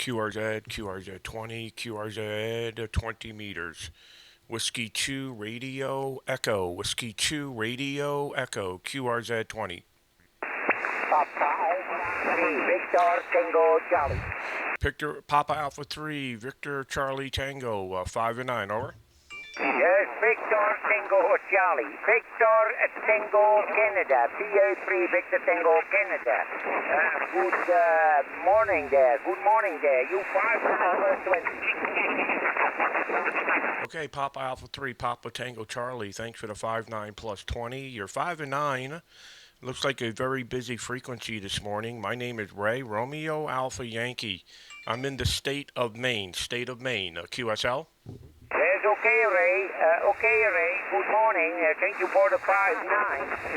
QRZ 20, QRZ 20 meters. Whiskey 2 Radio Echo, Whiskey 2 Radio Echo, QRZ 20. Victor Tango Charlie. Victor Papa Alpha 3, Victor Charlie Tango, 5 and 9, over. Yes, Victor Tango Charlie. Victor Tango Canada. PA3 Victor Tango Canada. Good morning there. Good morning there. You 5 Okay, Papa Alpha 3, Papa Tango Charlie. Thanks for the 5-9 plus 20. You're 5 and 9. Looks like a very busy frequency this morning. My name is Ray, Romeo Alpha Yankee. I'm in the state of Maine, QSL. Yes, okay, Ray. Good morning. Thank you for the 5-9.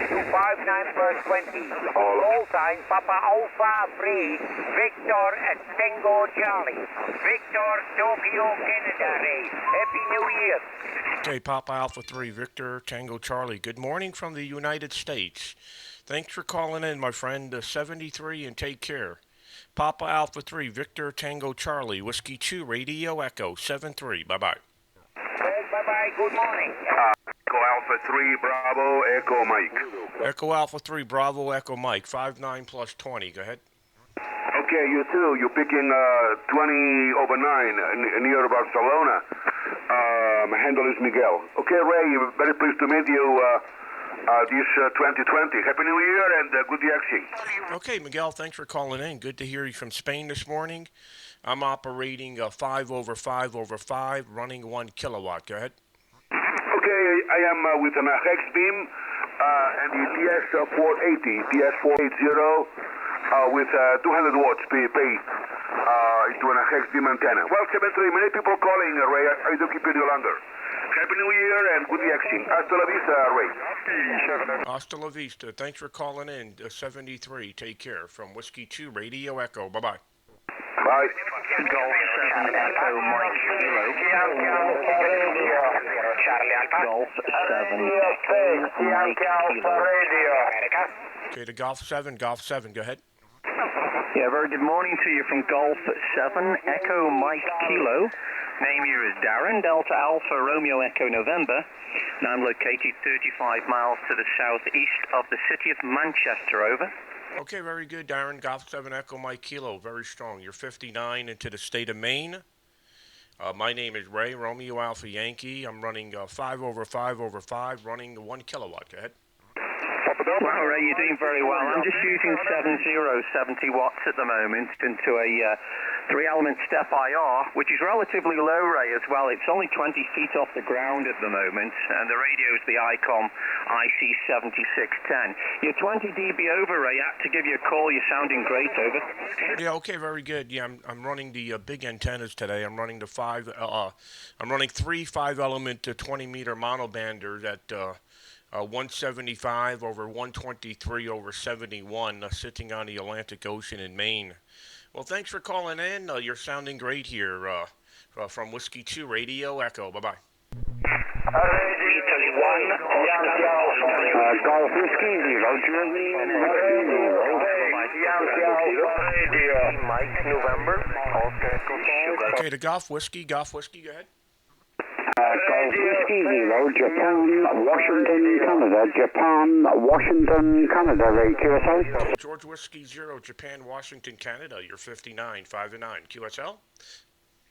You 5-9 plus 20. All time, Papa Alpha 3, Victor Tango Charlie. Victor Tokyo Canada, Ray. Happy New Year. Okay, Papa Alpha 3, Victor Tango Charlie. Good morning from the United States. Thanks for calling in, my friend, 73, and take care. Papa Alpha 3, Victor Tango Charlie, Whiskey 2, Radio Echo, 7-3. Bye-bye. Bye-bye. Good morning. Echo Alpha 3, Bravo, Echo Mike. Echo Alpha 3, Bravo, Echo Mike, 5-9 plus 20. Go ahead. Okay, you too. You're picking 20 over 9 near Barcelona. My handle is Miguel. Okay, Ray, very pleased to meet you this 2020. Happy New Year and good DX'ing. Okay, Miguel, thanks for calling in. Good to hear you from Spain this morning. I'm operating 5 over 5 over 5, running 1 kilowatt. Go ahead. Okay, I am with an hex beam and the TS480 with 200 watts PA into a hex beam antenna. Well, 7-3, many people calling, Ray. I don't keep you any longer. Happy New Year and good DX'ing. Hasta la vista, Ray. Hasta la vista. Thanks for calling in, 73. Take care. From Whiskey 2, Radio Echo. Bye-bye. Bye. Golf 7 Echo Mike Kilo. Charlie Alpha. Golf 7 Echo Mike Kilo. Okay, to Golf 7. Go ahead. Yeah, very good morning to you from Golf 7 Echo Mike Kilo. Name here is Darren, Delta Alpha Romeo Echo November. And I'm located 35 miles to the southeast of the city of Manchester, over. Okay, very good, Darren. Golf 7 Echo Mike Kilo, very strong. You're 59 into the state of Maine. My name is Ray, Romeo Alpha Yankee. I'm running 5 over 5 over 5, running 1 kilowatt. Go ahead. Well, Ray, you're doing very well. I'm just using 70 watts at the moment into a 3-element step IR, which is relatively low, Ray, as well. It's only 20 feet off the ground at the moment, and the radio is the ICOM IC7610. You're 20 dB over, Ray. I have to give you a call. You're sounding great, over. Yeah, okay, very good. Yeah, I'm running the big antennas today. I'm running the I'm running 3 5-element 20-meter monobanders at 175 over 123 over 71, sitting on the Atlantic Ocean in Maine. Well, thanks for calling in. You're sounding great here from Whiskey 2 Radio Echo. Bye-bye. Italy 1, Golf Whiskey 0, Mike November, Okay, to Golf Whiskey, go ahead. Golf Whiskey 0, Japan, Canada, Ray, QSL. George Whiskey 0, Japan, Washington, Canada. You're 59, 5 and 9. QSL?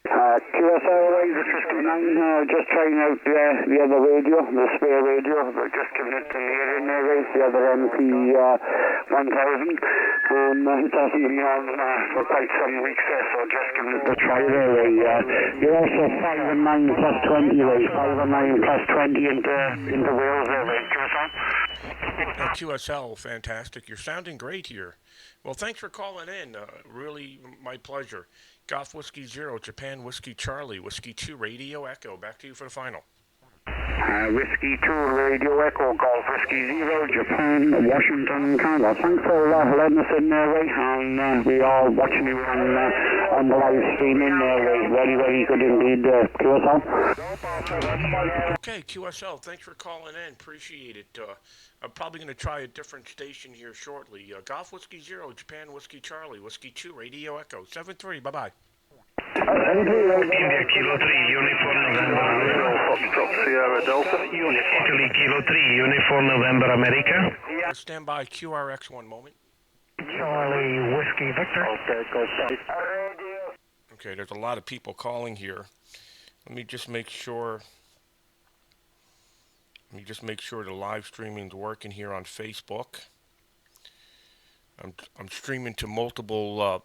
QSL, Ray, 59, just trying out the other radio, the spare radio, but just giving it to the in there, Ray, the other MP1000. It hasn't been on for quite some weeks there, so just giving it a try there, Ray. You're also 5 and 9 plus 20, Ray, 5 and 9 plus 20 into Wales there, Ray, QSL. QSL, fantastic. You're sounding great here. Well, thanks for calling in. Really, my pleasure. Golf Whiskey 0, Japan Whiskey Charlie, Whiskey 2 Radio Echo. Back to you for the final. Whiskey 2 Radio Echo, Golf Whiskey 0, Japan, Washington, Canada. Thanks for letting us in there, Ray, and we are watching you on the live streaming there, Ray. Very, very good indeed, QSL. Okay, QSL, thanks for calling in. Appreciate it. I'm probably going to try a different station here shortly. Golf Whiskey 0, Japan Whiskey Charlie, Whiskey 2 Radio Echo, 7-3. Bye-bye. India Kilo 3, Uniform November Alpha. Foxtrot Sierra Delta. Italy Kilo 3, Uniform November America. Stand by QRX 1 moment. Charlie Whiskey Victor. Okay, go south. Okay, there's a lot of people calling here. Let me just make sure the live streaming's working here on Facebook. I'm streaming to multiple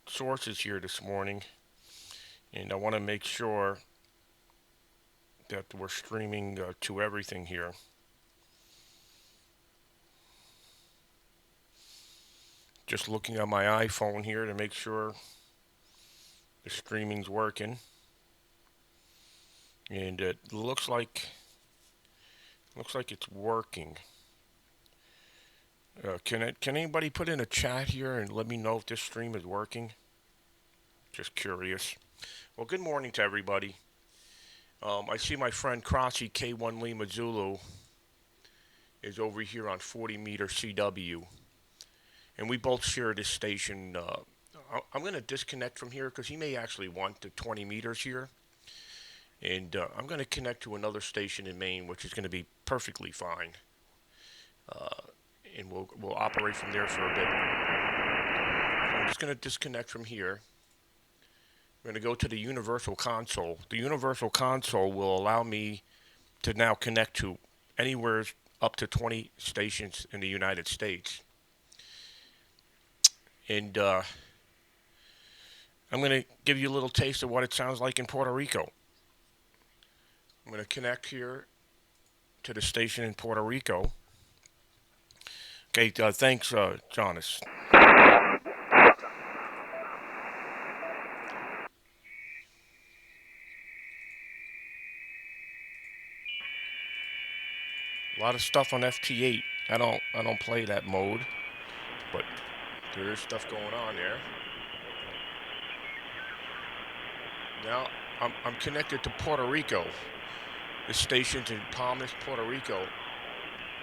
sources here this morning, and I want to make sure that we're streaming to everything here. Just looking at my iPhone here to make sure the streaming's working, and it looks like it's working. Can anybody put in a chat here and let me know if this stream is working? Just curious. Well, good morning to everybody. I see my friend Crossy K1 Lima Zulu is over here on 40 meter CW, and we both share this station. I'm going to disconnect from here because he may actually want the 20 meters here, and I'm going to connect to another station in Maine, which is going to be perfectly fine. And we'll operate from there for a bit. So I'm just going to disconnect from here. I'm going to go to the Universal Console. The Universal Console will allow me to now connect to anywhere up to 20 stations in the United States. And I'm going to give you a little taste of what it sounds like in Puerto Rico. I'm going to connect here to the station in Puerto Rico. Okay, thanks, Jonas. A lot of stuff on FT8. I don't play that mode, but there is stuff going on there. Now I'm connected to Puerto Rico. The station's in Palmas, Puerto Rico.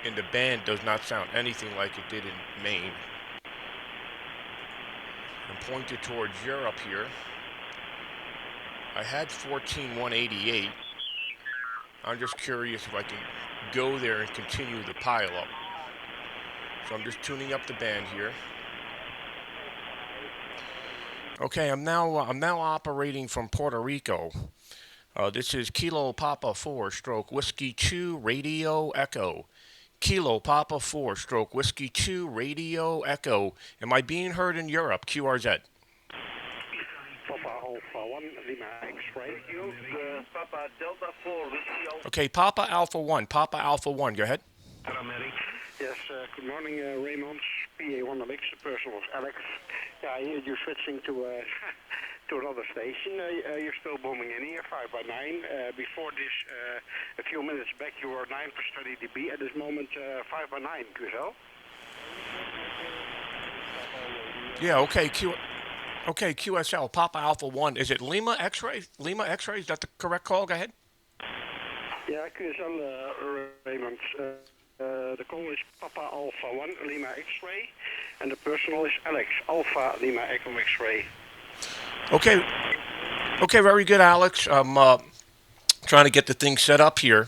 And the band does not sound anything like it did in Maine. I'm pointed towards Europe here. I had 14,188. I'm just curious if I can go there and continue the pile up. So I'm just tuning up the band here. Okay, I'm now operating from Puerto Rico. This is Kilo Papa 4 stroke Whiskey 2 Radio Echo. Kilo Papa 4 stroke Whiskey 2 Radio Echo. Am I being heard in Europe? QRZ. Papa Alpha 1 Lima X-ray. Papa Delta 4 Whiskey Alpha. Okay, Papa Alpha 1. Papa Alpha 1. Go ahead. Yes, good morning, Raymond. PA1 Alex, the person was Alex. Yeah, I hear you switching to another station. You're still booming in here, 5x9. Before this, a few minutes back, you were 9 per study dB. At this moment, 5x9, QSL. Yeah, okay, QSL, Papa Alpha 1. Is it Lima X-ray? Lima X-ray, is that the correct call? Go ahead. Yeah, QSL, Raymond. The call is Papa Alpha 1 Lima X-ray, and the personal is Alex Alpha Lima Echo X-ray. Okay, very good, Alex. I'm trying to get the thing set up here.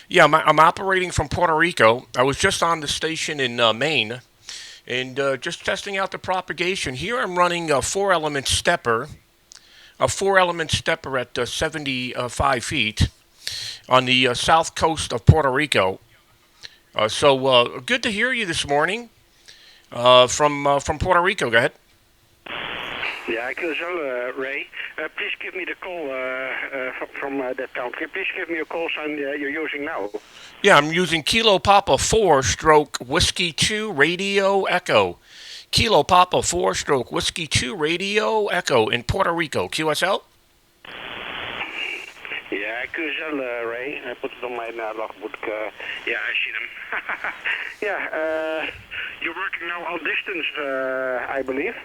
Yeah, I'm operating from Puerto Rico. I was just on the station in Maine, and just testing out the propagation. Here I'm running a 4-element stepper, at 75 feet on the south coast of Puerto Rico. So good to hear you this morning from Puerto Rico. Go ahead. Yeah, QSL, Ray. Please give me the call from that country. Please give me a call sign you're using now. Yeah, I'm using Kilo Papa 4 stroke Whiskey 2 Radio Echo. Kilo Papa 4 stroke Whiskey 2 Radio Echo in Puerto Rico. QSL? Yeah, QSL, Ray. I put it on my logbook. Yeah, I see them. Yeah, you're working now on distance, I believe.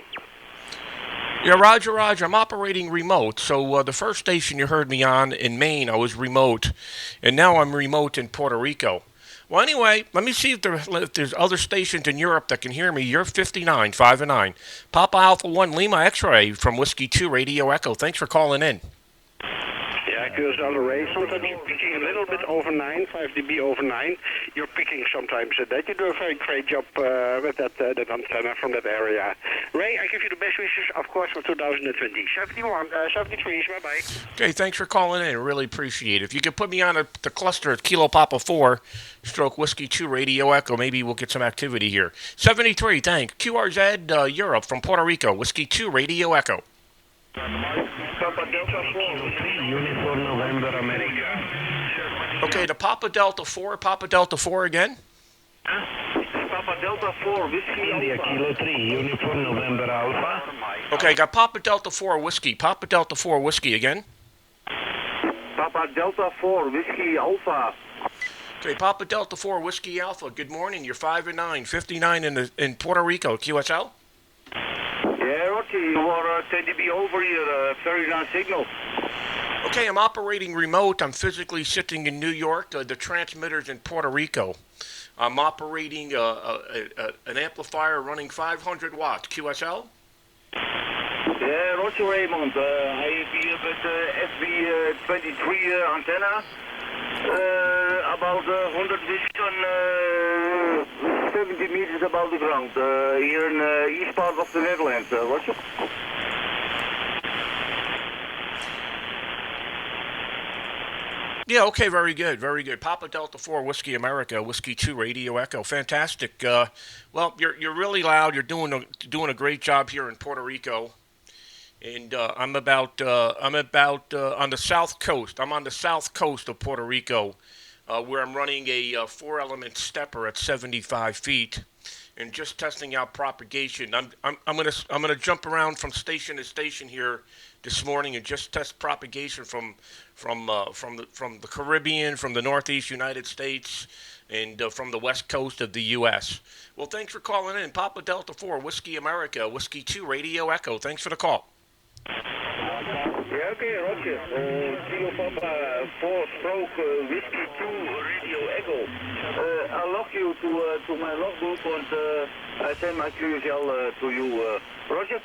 Yeah, Roger. I'm operating remote. So the first station you heard me on in Maine, I was remote. And now I'm remote in Puerto Rico. Well, anyway, let me see if there's other stations in Europe that can hear me. You're 59, 5 and 9. Papa Alpha 1 Lima X-Ray from Whiskey 2 Radio Echo. Thanks for calling in. Yeah, QSL array. Sometimes you're picking a little bit over 9, 5 dB over 9. You're picking sometimes that. You do a very great job with that antenna from that area. Ray, I give you the best wishes, of course, for 2020. 73, bye-bye. Okay, thanks for calling in. I really appreciate it. If you could put me on the cluster at Kilo Papa 4, stroke Whiskey 2 Radio Echo, maybe we'll get some activity here. 73, thanks. QRZ Europe from Puerto Rico, Whiskey 2 Radio Echo. Papa Delta 4, Uniform November America. Okay, the Papa Delta 4 again. Papa Delta 4, Whiskey India Kilo 3, Uniform November Alpha. Okay, got Papa Delta 4 Whiskey. Papa Delta 4 Whiskey again. Papa Delta 4, Whiskey Alpha. Okay, Papa Delta 4 Whiskey Alpha. Good morning. You're 5 and 9, 59 in Puerto Rico. QSL. Yeah, Rocky, you are 10 dB over here, very nice signal. Okay, I'm operating remote. I'm physically sitting in New York. The transmitter's in Puerto Rico. I'm operating an amplifier running 500 watts. QSL? Yeah, Roger Raymond. I have here with FB23 antenna. About 100 vision, 70 meters above the ground. Here in the east part of the Netherlands. Roger? Yeah, okay, very good, very good. Papa Delta 4 Whiskey America, Whiskey 2 Radio Echo. Fantastic. Well, you're really loud. You're doing a great job here in Puerto Rico. And I'm about on the south coast. I'm on the south coast of Puerto Rico, where I'm running a 4-element stepper at 75 feet, and just testing out propagation. I'm gonna jump around from station to station here this morning and just test propagation from the Caribbean, from the Northeast United States, and from the west coast of the U.S. Well, thanks for calling in, Papa Delta 4 Whiskey America, Whiskey 2 Radio Echo. Thanks for the call. Yeah, okay, Roger. Kilo Papa 4 stroke Whiskey 2 Radio Echo. I'll log you to my logbook and I send my QSL to you, Roger.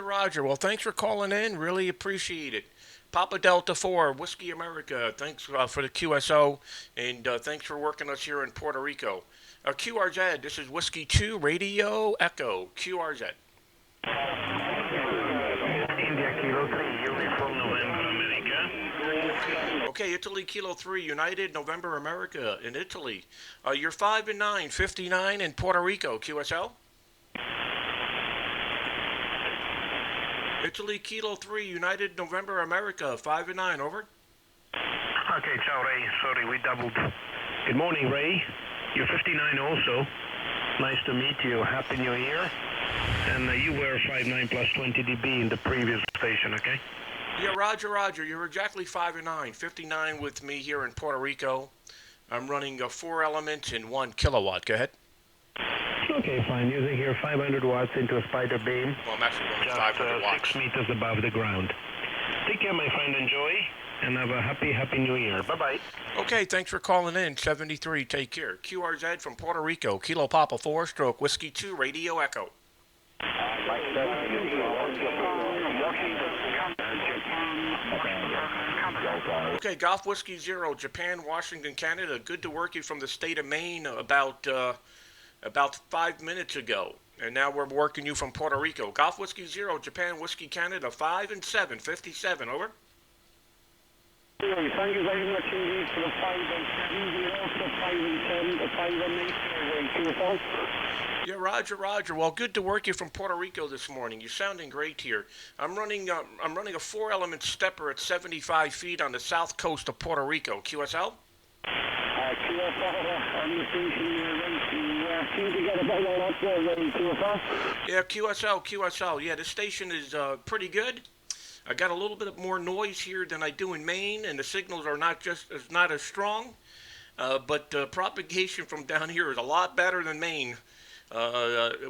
Roger. Well, thanks for calling in. Really appreciate it. Papa Delta 4 Whiskey America. Thanks for the QSO, and thanks for working us here in Puerto Rico. QRZ, this is Whiskey 2 Radio Echo. QRZ. India Kilo 3, Uniform November America. Okay, Italy Kilo 3, United November America in Italy. You're 5 and 9, 59 in Puerto Rico. QSL. Italy Kilo 3, United November America, 5 and 9, over. Okay, ciao Ray. Sorry, we doubled. Good morning, Ray. You're 59 also. Nice to meet you. Happy New Year. And you were 5.9 plus 20 dB in the previous station, okay? Yeah, Roger. You're exactly 5 and 9, 59 with me here in Puerto Rico. I'm running 4 elements and 1 kilowatt. Go ahead. Okay, fine. Using here 500 watts into a spider beam. Well, I'm actually running Just 500 watts. 6 meters above the ground. Take care, my friend. Enjoy. And have a happy New Year. Bye-bye. Okay, thanks for calling in. 73, take care. QRZ from Puerto Rico, Kilo Papa 4, stroke Whiskey 2, Radio Echo. Okay, Golf Whiskey 0, Japan, Washington, Canada. Good to work you from the state of Maine about 5 minutes ago. And now we're working you from Puerto Rico. Golf Whiskey 0, Japan, Whiskey, Canada, 5 and 7, 57, over. Thank you very much indeed for the 5 and 7. We're also 5 and 10, the 5 and 8 QSL. Yeah, Roger. Well, good to work you from Puerto Rico this morning. You're sounding great here. I'm running a 4-element stepper at 75 feet on the south coast of Puerto Rico. QSL? QSL on the station seem to get about all up there, QSL. Yeah, QSL. Yeah, this station is pretty good. I got a little bit more noise here than I do in Maine, and the signals are not as strong. But propagation from down here is a lot better than Maine.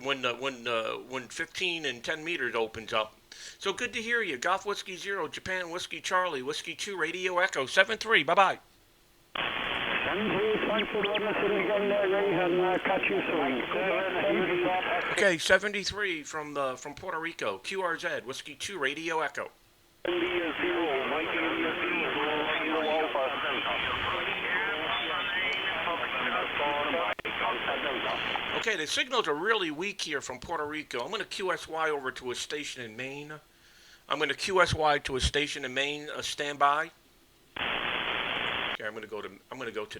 When 15 and 10 meters opens up. So good to hear you. Golf Whiskey 0, Japan Whiskey Charlie, Whiskey 2, Radio Echo, 7-3. Bye-bye. 7-3, Thanks for listening again there, Ray, and catch you soon. Okay, 73 from Puerto Rico. QRZ, Whiskey 2, Radio Echo. Okay, the signals are really weak here from Puerto Rico. I'm going to QSY over to a station in Maine. I'm going to QSY to a station in Maine. Stand by. Okay, I'm going to go to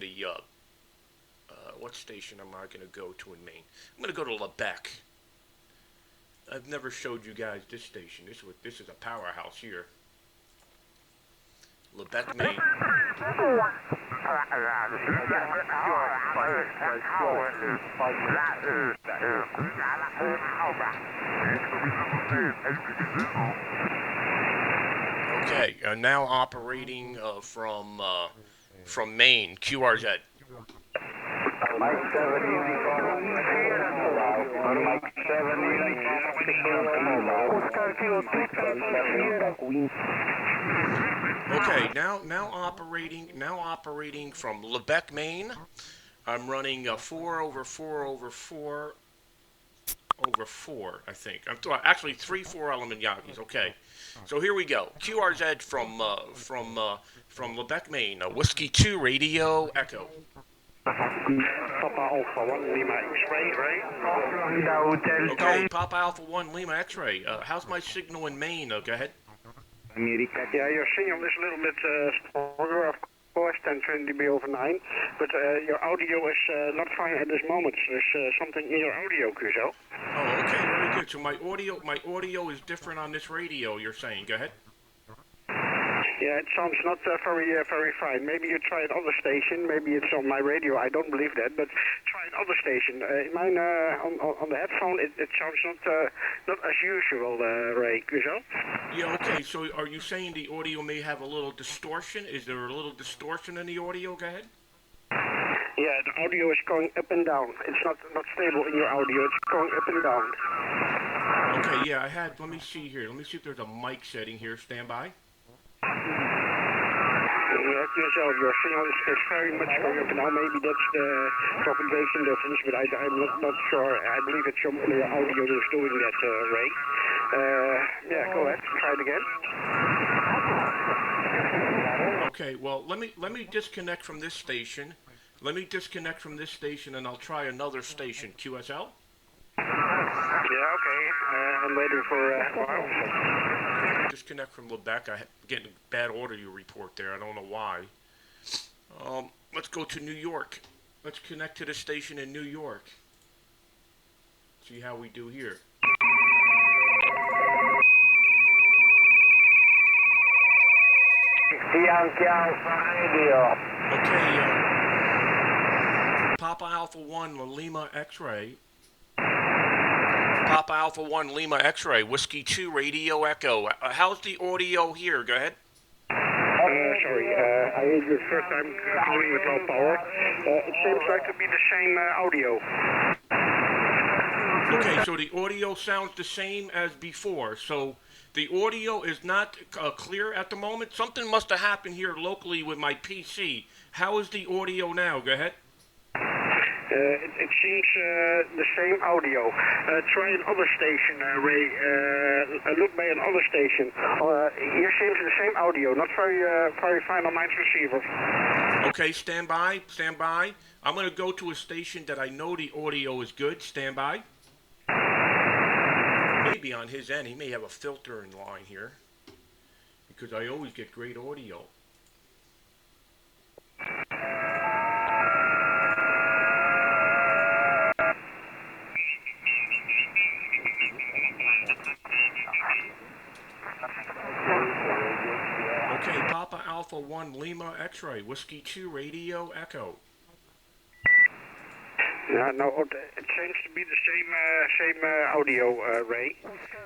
the what station am I going to go to in Maine? I'm going to go to Lebec. I've never showed you guys this station. This is a powerhouse here. Lebec, Maine. Okay, now operating from Maine, QRZ. Okay, now operating from Lebec, Maine. I'm running 4/4/4/4, I think. Actually 3 4-element Yagis. Okay, so here we go. QRZ from Lebec, Maine. Whiskey 2, Radio Echo. Papa Alpha 1 Lima X-ray, right? Okay, Papa Alpha 1 Lima X-ray. How's my signal in Maine? Go ahead. Yeah, your signal is a little bit stronger, of course, 10 dB over 9, but your audio is not fine at this moment. There's something in your audio, Kuzo. Oh, okay, very good. So my audio is different on this radio, you're saying. Go ahead. Yeah, it sounds not very fine. Maybe you try another station. Maybe it's on my radio. I don't believe that, but try another station. Mine on the headphone, it sounds not as usual, Ray. Kuzo? Yeah, okay. So are you saying the audio may have a little distortion? Is there a little distortion in the audio? Go ahead. Yeah, the audio is going up and down. It's not stable in your audio. It's going up and down. Okay, yeah, let me see here. Let me see if there's a mic setting here. Stand by. Yourself, your signal is very much going up and down. Maybe that's the propagation difference, but I'm not sure. I believe it's your audio that's doing that, Ray. Yeah, go ahead. Try it again. Okay, well, let me disconnect from this station. Let me disconnect from this station, and I'll try another station. QSL? Yeah, okay. I'm waiting for a while. Disconnect from Lebec. I'm getting a bad audio report there. I don't know why. Let's go to New York. Let's connect to the station in New York. See how we do here. Okay, Papa Alpha 1 Lima X-ray. Papa Alpha 1 Lima X-ray, Whiskey 2 Radio Echo. How's the audio here? Go ahead. Sorry, I heard you the first time calling with low power. It seems like to be the same audio. Okay, so the audio sounds the same as before. So the audio is not clear at the moment. Something must have happened here locally with my PC. How is the audio now? Go ahead. It seems the same audio. Try another station, Ray. Look by another station. Here seems the same audio. Not very fine on my receiver. Okay, stand by. Stand by. I'm going to go to a station that I know the audio is good. Stand by. Maybe on his end, he may have a filter in line here. Because I always get great audio. Okay, Papa Alpha 1 Lima X-ray, Whiskey 2 Radio Echo. Yeah, no, it seems to be the same audio, Ray.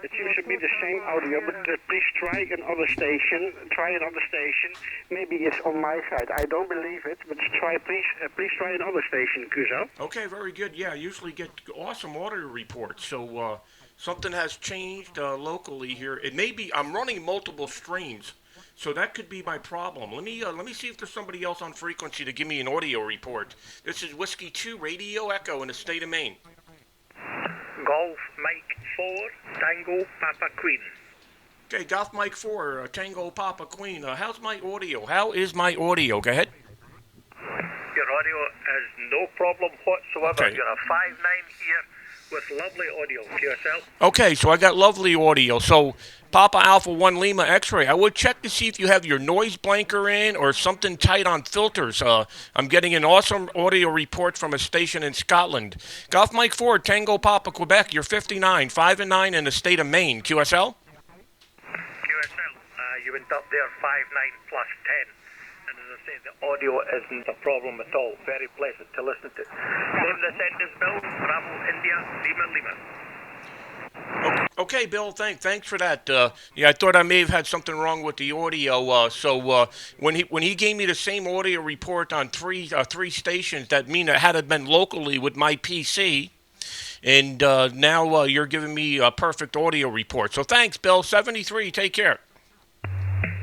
It seems to be the same audio, but please try another station. Try another station. Maybe it's on my side. I don't believe it, but please try another station, Kuzo. Okay, very good. Yeah, I usually get awesome audio reports. So something has changed locally here. It may be I'm running multiple streams. So that could be my problem. Let me see if there's somebody else on frequency to give me an audio report. This is Whiskey 2 Radio Echo in the state of Maine. Golf Mike 4, Tango Papa Queen. Okay, Golf Mike 4, Tango Papa Queen. How's my audio? How is my audio? Go ahead. Your audio is no problem whatsoever. Okay. You're a 5'9" here with lovely audio to yourself. Okay, so I got lovely audio. So Papa Alpha 1 Lima X-ray. I would check to see if you have your noise blanker in or something tight on filters. I'm getting an awesome audio report from a station in Scotland. Golf Mike 4, Tango Papa Quebec. You're 59, 5 and 9 in the state of Maine. QSL? QSL, you went up there 5'9" plus 10. And as I said, the audio isn't a problem at all. Very pleasant to listen to. Name the sentence, Bill. Bravo, India, Lima, Lima. Okay, Bill. Thanks for that. Yeah, I thought I may have had something wrong with the audio. So when he gave me the same audio report on three stations, that mean it had to been locally with my PC, and now you're giving me a perfect audio report. So thanks, Bill. 73. Take care.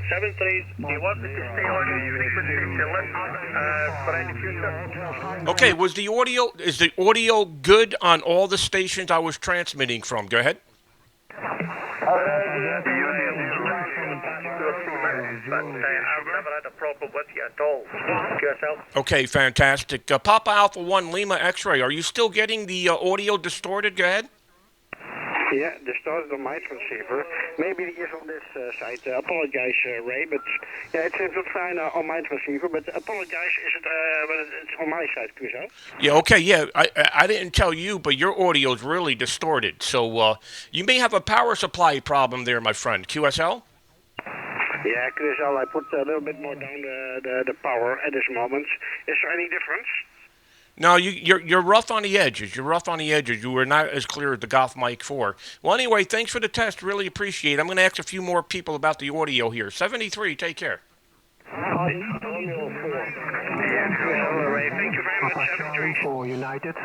73, do you want me to stay on your frequency to listen for any future? Okay, is the audio good on all the stations I was transmitting from? Go ahead. But I've never had a problem with you at all. QSL. Okay, fantastic. Papa Alpha 1 Lima X-ray, are you still getting the audio distorted? Go ahead. Yeah, distorted on my transceiver. Maybe it is on this side. Apologize, Ray, but yeah, it seems fine on my transceiver. But apologize, is it? But it's on my side, QSL. Yeah, okay, yeah. I didn't tell you, but your audio is really distorted. So you may have a power supply problem there, my friend. QSL? Yeah, QSL, I put a little bit more down the power at this moment. Is there any difference? No, you're rough on the edges. You're rough on the edges. You were not as clear as the Golf Mike 4. Well, anyway, thanks for the test. Really appreciate it. I'm going to ask a few more people about the audio here. 73, take care. Thank you very much. Charlie 4 United.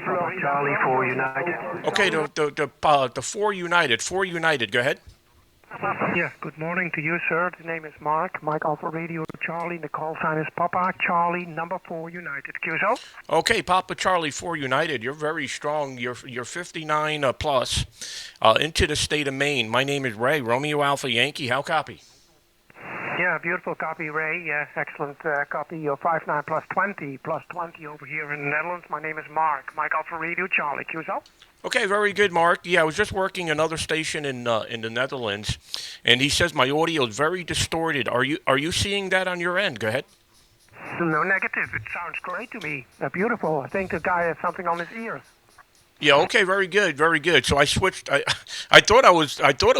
Charlie 4 United. Okay, the 4 United. 4 United, go ahead. Yeah, good morning to you, sir. The name is Mark. Mike Alpha Radio Charlie. The call sign is Papa Charlie number 4 United. QSL? Okay, Papa Charlie 4 United. You're very strong. You're 59 plus into the state of Maine. My name is Ray. Romeo Alpha Yankee. How copy? Yeah, beautiful copy, Ray. Yeah, excellent copy. You're 59 plus 20 over here in the Netherlands. My name is Mark. Mike Alpha Radio Charlie. QSL? Okay, very good, Mark. Yeah, I was just working another station in the Netherlands, and he says my audio is very distorted. Are you seeing that on your end? Go ahead. No, negative. It sounds great to me. Beautiful. I think the guy has something on his ears. Yeah. Okay. Very good. Very good. So I switched. I thought it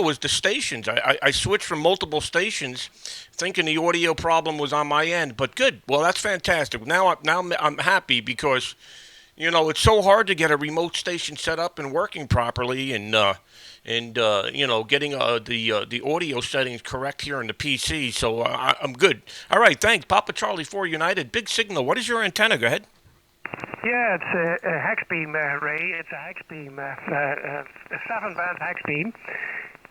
was the stations. I switched from multiple stations, thinking the audio problem was on my end. But good. Well, that's fantastic. Now I'm happy because, it's so hard to get a remote station set up and working properly, and getting the audio settings correct here in the PC. So I'm good. All right. Thanks, Papa Charlie 4 United. Big signal. What is your antenna? Go ahead. Yeah, it's a hex beam, Ray. It's a hex beam, a 7-band hex beam.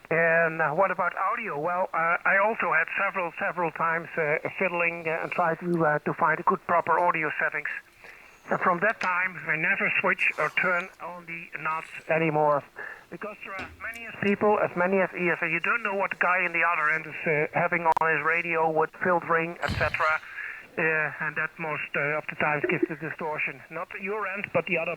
And what about audio? Well, I also had several times fiddling and tried to find a good proper audio settings. And from that time, I never switch or turn on the knobs anymore. Because there are as many as ears, and you don't know what the guy in the other end is having on his radio with filtering, etc. And that most of the times gives the distortion. Not your end, but the other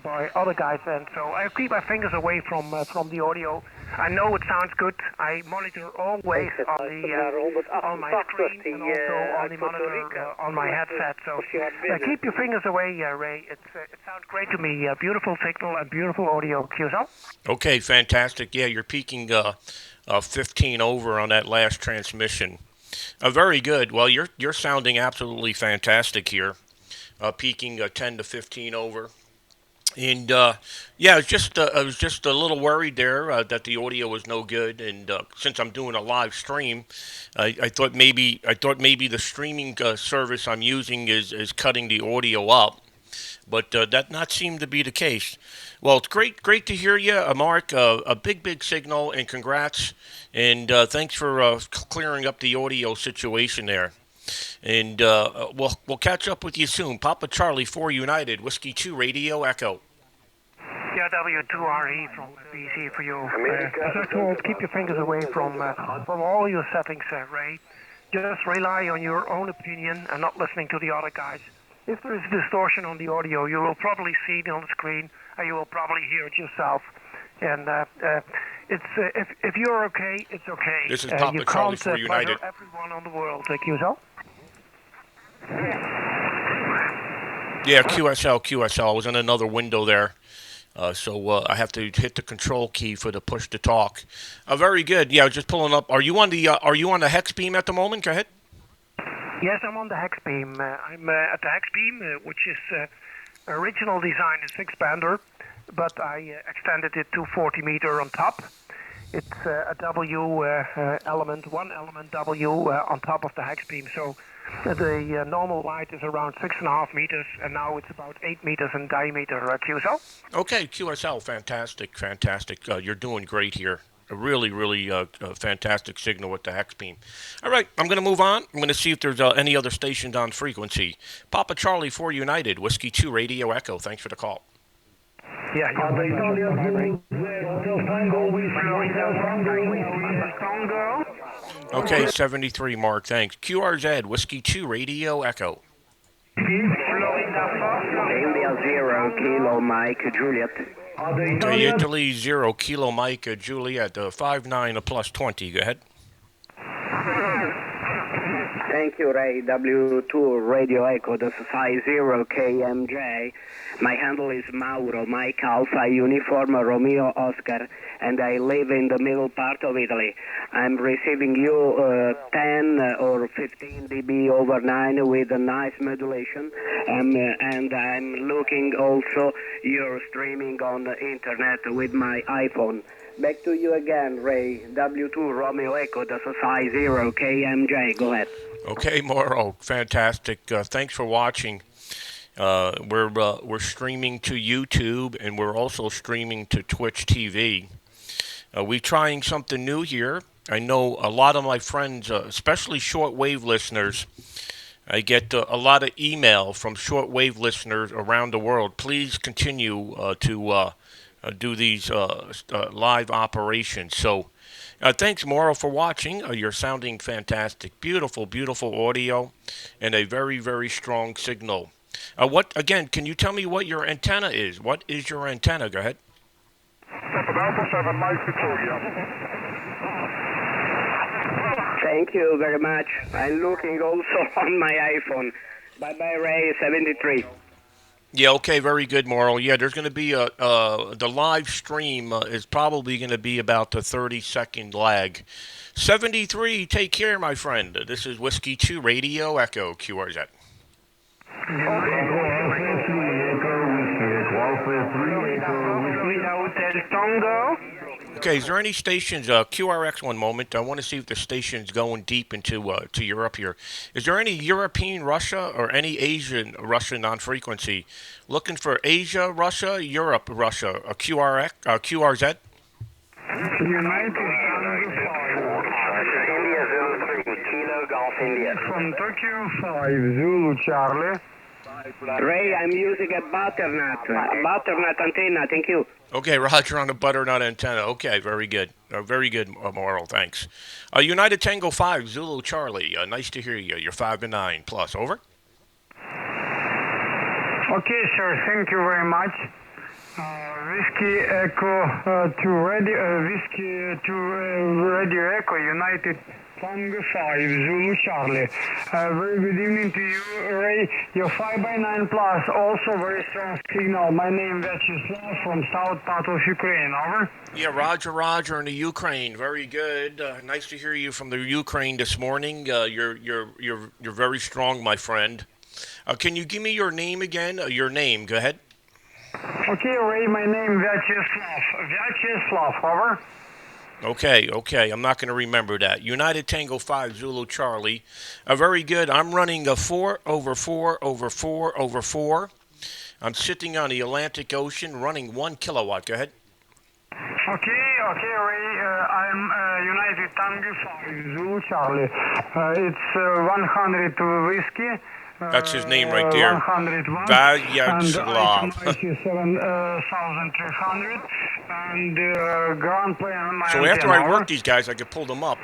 guy's end. So I keep my fingers away from the audio. I know it sounds good. I monitor always on my screen and also on the monitor on my headset. So keep your fingers away, Ray. It sounds great to me. Beautiful signal and beautiful audio. QSL? Okay, fantastic. Yeah, you're peaking 15 over on that last transmission. Very good. Well, you're sounding absolutely fantastic here, peaking 10 to 15 over. And I was just a little worried there that the audio was no good. And since I'm doing a live stream, I thought maybe the streaming service I'm using is cutting the audio up. But that not seemed to be the case. Well, it's great to hear you, Mark. A big signal, and congrats, and thanks for clearing up the audio situation there. And we'll catch up with you soon. Papa Charlie 4 United, Whiskey 2 Radio Echo. Yeah, W2RE from BC for you. As I told, keep your fingers away from all your settings, Ray. Just rely on your own opinion and not listening to the other guys. If there is distortion on the audio, you will probably see it on the screen, and you will probably hear it yourself. And if you're okay, it's okay. This is Papa Charlie 4 United. Everyone on the world, QSL. Yeah, QSL. I was in another window there. So I have to hit the control key for the push to talk. Very good. Yeah, just pulling up. Are you on the hex beam at the moment? Go ahead. Yes, I'm on the hex beam. I'm at the hex beam, which is original design is 6-bander, but I extended it to 40 meter on top. It's a W element, one element W on top of the hex beam. So the normal height is around 6.5 meters, and now it's about 8 meters in diameter. QSL. Okay, QSL, fantastic. You're doing great here. A really fantastic signal with the hex beam. All right, I'm going to move on. I'm going to see if there's any other stations on frequency. Papa Charlie 4 United, Whiskey 2 Radio Echo. Thanks for the call. Yeah, Okay, 73, Mark, thanks. QRZ, Whiskey 2 Radio Echo. India 0, Kilo Mike, Juliet. Italy 0, Kilo Mike, Juliet, 59 plus 20. Go ahead. Thank you, Ray. W2 Radio Echo, this is I0KMJ. My handle is Mauro, Mike Alpha Uniform Romeo Oscar, and I live in the middle part of Italy. I'm receiving you 10 or 15 dB over 9 with a nice modulation, and I'm looking also you're streaming on the internet with my iPhone. Back to you again, Ray. W2 Romeo Echo, this is I0KMJ. Go ahead. Okay, Mauro, fantastic. Thanks for watching. We're streaming to YouTube, and we're also streaming to Twitch TV. We're trying something new here. I know a lot of my friends, especially shortwave listeners, I get a lot of email from shortwave listeners around the world. Please continue to do these live operations. So thanks, Mauro, for watching. You're sounding fantastic. Beautiful audio and a very strong signal. Can you tell me what your antenna is? What is your antenna? Go ahead. Thank you very much. I'm looking also on my iPhone. Bye-bye, Ray, 73. Yeah, okay, very good, Mauro. Yeah, there's going to be the live stream is probably going to be about the 30-second lag. 73, take care, my friend. This is Whiskey 2 Radio Echo, QRZ. Okay, is there any stations, QRX, one moment, I want to see if the station's going deep into to Europe here. Is there any European Russia or any Asian Russian on frequency? Looking for Asia, Russia, Europe, Russia, QRX, QRZ? India 03, Kilo Golf India. From Tokyo 5, Zulu Charlie. Ray, I'm using a butternut antenna, thank you. Okay, Roger on the butternut antenna. Okay, very good. Very good, Mauro, thanks. United Tango 5, Zulu Charlie. Nice to hear you. You're 5 to 9 plus. Over. Okay, sir, thank you very much. Whiskey Echo to Radio Echo United Tango 5 Zulu Charlie. Very good evening to you, Ray. Your 5x9 plus, also very strong signal. My name is Vyacheslav from south part of Ukraine. Over. Yeah, Roger in the Ukraine. Very good. Nice to hear you from the Ukraine this morning. You're very strong, my friend. Can you give me your name again? Your name. Go ahead. Okay, Ray, my name Vyacheslav, over. Okay, I'm not going to remember that. United Tango 5, Zulu Charlie. Very good. I'm running a 4/4/4/4. I'm sitting on the Atlantic Ocean running 1 kilowatt. Go ahead. Okay, Ray. I'm United Tango 5 Zulu Charlie. It's 100 whiskey. That's his name right there. 101. Vyacheslav. And 7,300. And ground plan. So after I work these guys, I could pull them up.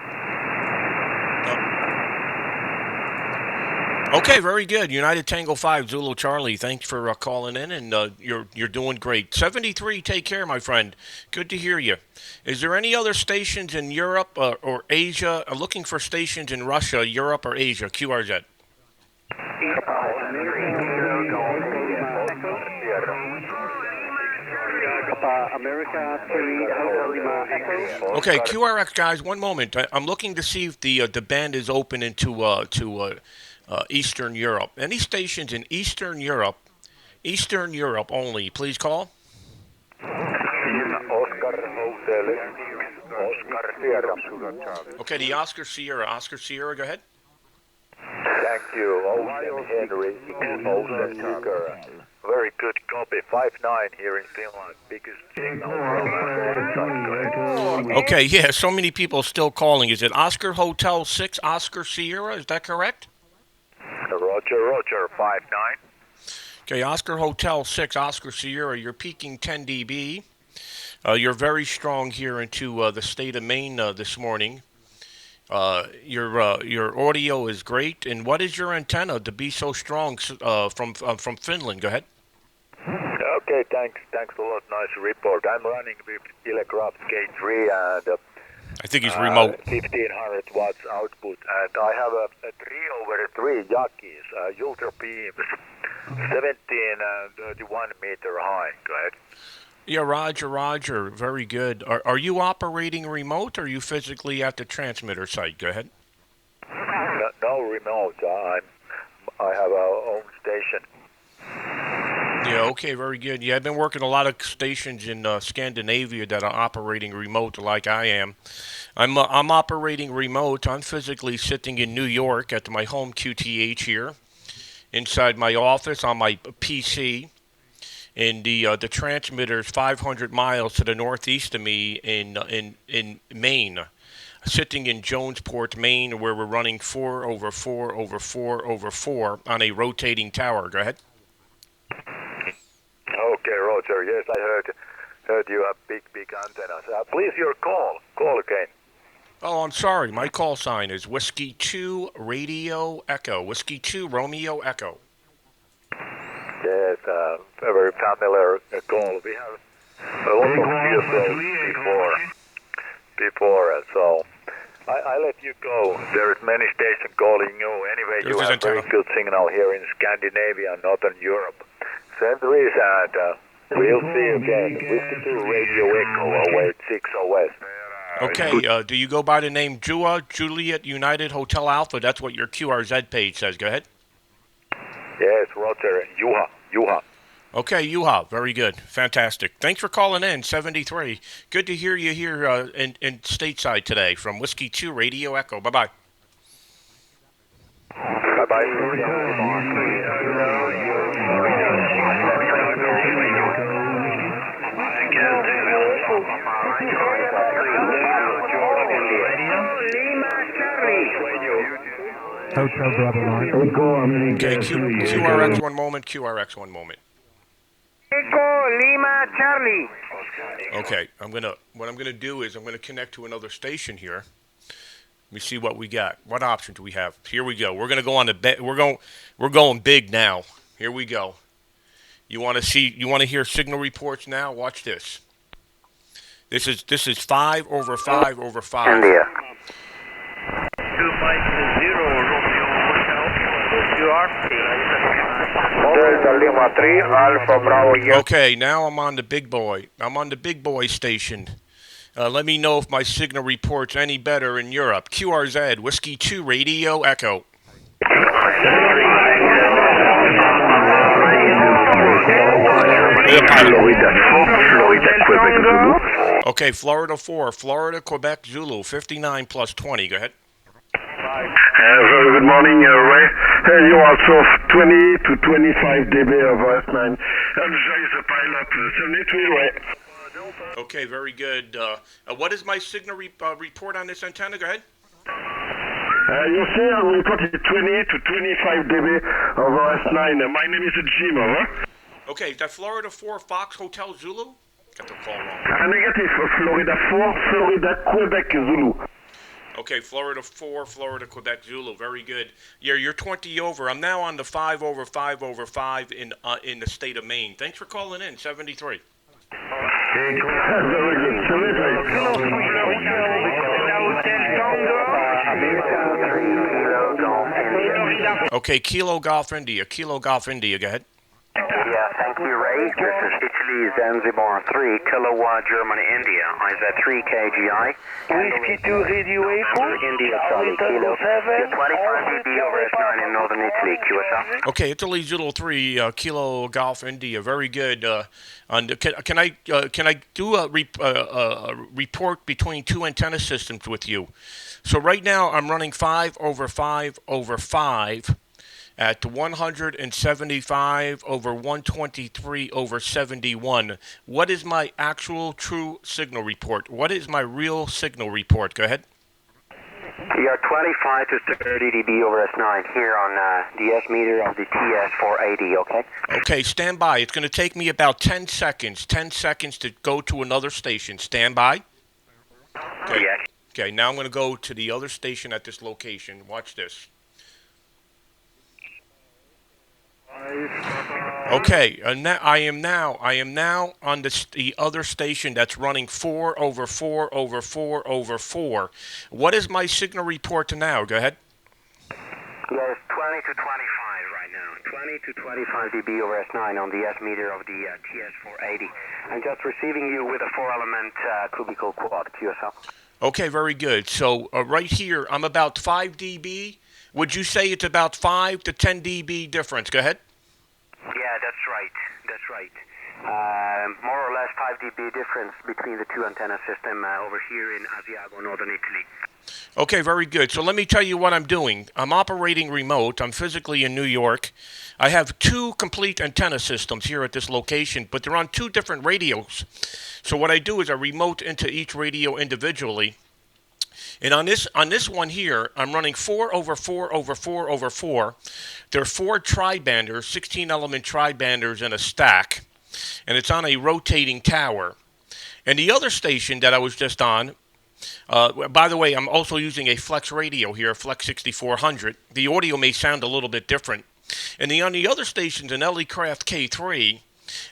Okay, very good. United Tango 5 Zulu Charlie. Thanks for calling in, and you're doing great. 73. Take care, my friend. Good to hear you. Is there any other stations in Europe or Asia? Looking for stations in Russia, Europe, or Asia? QRZ. Okay, QRX guys, one moment. I'm looking to see if the band is open into Eastern Europe. Any stations in Eastern Europe only, please call. Okay, the Oscar Sierra, go ahead. Thank you. Ocean Henry, Ocean Sugar. Very good copy. 5-9 here in Finland. Biggest signal. Okay, yeah, so many people still calling. Is it Oscar Hotel 6 Oscar Sierra? Is that correct? Roger, 5-9. Okay, Oscar Hotel 6 Oscar Sierra, you're peaking 10 dB. You're very strong here into the state of Maine this morning. Your audio is great. And what is your antenna to be so strong from Finland? Go ahead. Okay, thanks a lot. Nice report. I'm running with Telegraph K3 and I think he's remote. 1500 watts output, and I have a 3/3 Yakis, ultra beams, 17 and 31 meter high. Go ahead. Yeah, Roger. Very good. Are you operating remote, or are you physically at the transmitter site? Go ahead. No remote. I have our own station. Yeah, okay, very good. Yeah, I've been working a lot of stations in Scandinavia that are operating remote like I am. I'm operating remote. I'm physically sitting in New York at my home QTH here, inside my office on my PC. And the transmitter's 500 miles to the northeast of me in Maine, sitting in Jonesport, Maine, where we're running 4/4/4/4 on a rotating tower. Go ahead. Okay, Roger. Yes, I heard you have big antennas. Please, your call. Call again. Oh, I'm sorry. My call sign is Whiskey 2 Radio Echo. Whiskey 2 Romeo Echo. Yes, a very familiar call. We have a lot of field before, so I let you go. There is many stations calling you. Anyway, you have very good signal here in Scandinavia and Northern Europe. Send this, and we'll see you again. Whiskey 2 Radio Echo 086 OS. Okay, do you go by the name Juliet United Hotel Alpha? That's what your QRZ page says. Go ahead. Yes, Roger. Juha. Okay, Juha. Very good. Fantastic. Thanks for calling in, 73. Good to hear you here in stateside today from Whiskey 2 Radio Echo. Bye-bye. Hotel Bravo 9. Okay, QRX one moment. Echo Lima Charlie. Okay, what I'm gonna do is I'm gonna connect to another station here. Let me see what we got. What options do we have? Here we go. We're gonna go on the we're going big now. Here we go. You want to hear signal reports now? Watch this. This is 5/5/5. India. 250 Romeo Delta Lima 3 Alpha Bravo. Okay, now I'm on the big boy. I'm on the big boy station. Let me know if my signal report's any better in Europe. QRZ, Whiskey 2 Radio Echo. Okay, Florida 4, Florida, Quebec, Zulu, 59 plus 20. Go ahead. Very good morning, Ray. You also 20 to 25 dB over S9. And there is a pilot 73, Ray. Okay, very good. What is my signal report on this antenna? Go ahead. You see, I'm reporting 20 to 25 dB over S9. My name is Jim, over. Okay, is that Florida 4 Fox Hotel Zulu? Got the call wrong. Negative, Florida 4, Florida, Quebec, Zulu. Okay, Florida 4, Florida, Quebec, Zulu. Very good. Yeah, you're 20 over. I'm now on the 5 over 5 over 5 in the state of Maine. Thanks for calling in, 73. Very good. Okay, Kilo Golf India. Go ahead. Yeah, thank you, Ray. This is Italy, Zanzibar 3, Kilowatt, Germany, India. IZ 3 KGI. Whiskey 2 Radio Echo. India, Charlie, Kilo. 25 dB over S9 in northern Italy, QSL. Okay, Italy Zulu 3, Kilo Golf India. Very good. Can I do a report between two antenna systems with you? So right now I'm running 5 over 5 over 5 at 175 over 123 over 71. What is my actual true signal report? What is my real signal report? Go ahead. You are 25 to 30 dB over S9 here on the S meter of the TS480, okay? Okay, stand by. It's going to take me about 10 seconds. 10 seconds to go to another station. Stand by. Okay. Yes. Okay, now I'm going to go to the other station at this location. Watch this. Okay, I am now on the other station that's running 4 over 4 over 4 over 4. What is my signal report now? Go ahead. Yes, 20 to 25 right now. 20 to 25 dB over S9 on the S meter of the TS480. I'm just receiving you with a 4-element cubical quad, QSL. Okay, very good. So right here, I'm about 5 dB. Would you say it's about 5 to 10 dB difference? Go ahead. Yeah, that's right. That's right. More or less 5 dB difference between the two antenna system over here in Asiago, northern Italy. Okay, very good. So let me tell you what I'm doing. I'm operating remote. I'm physically in New York. I have 2 complete antenna systems here at this location, but they're on 2 different radios. So what I do is I remote into each radio individually. And on this one here, I'm running 4 over 4 over 4 over 4. There are 4 tri-banders, 16-element tri-banders in a stack, and it's on a rotating tower. And the other station that I was just on, by the way, I'm also using a Flex radio here, Flex 6400. The audio may sound a little bit different. And on the other station's an LE Craft K3,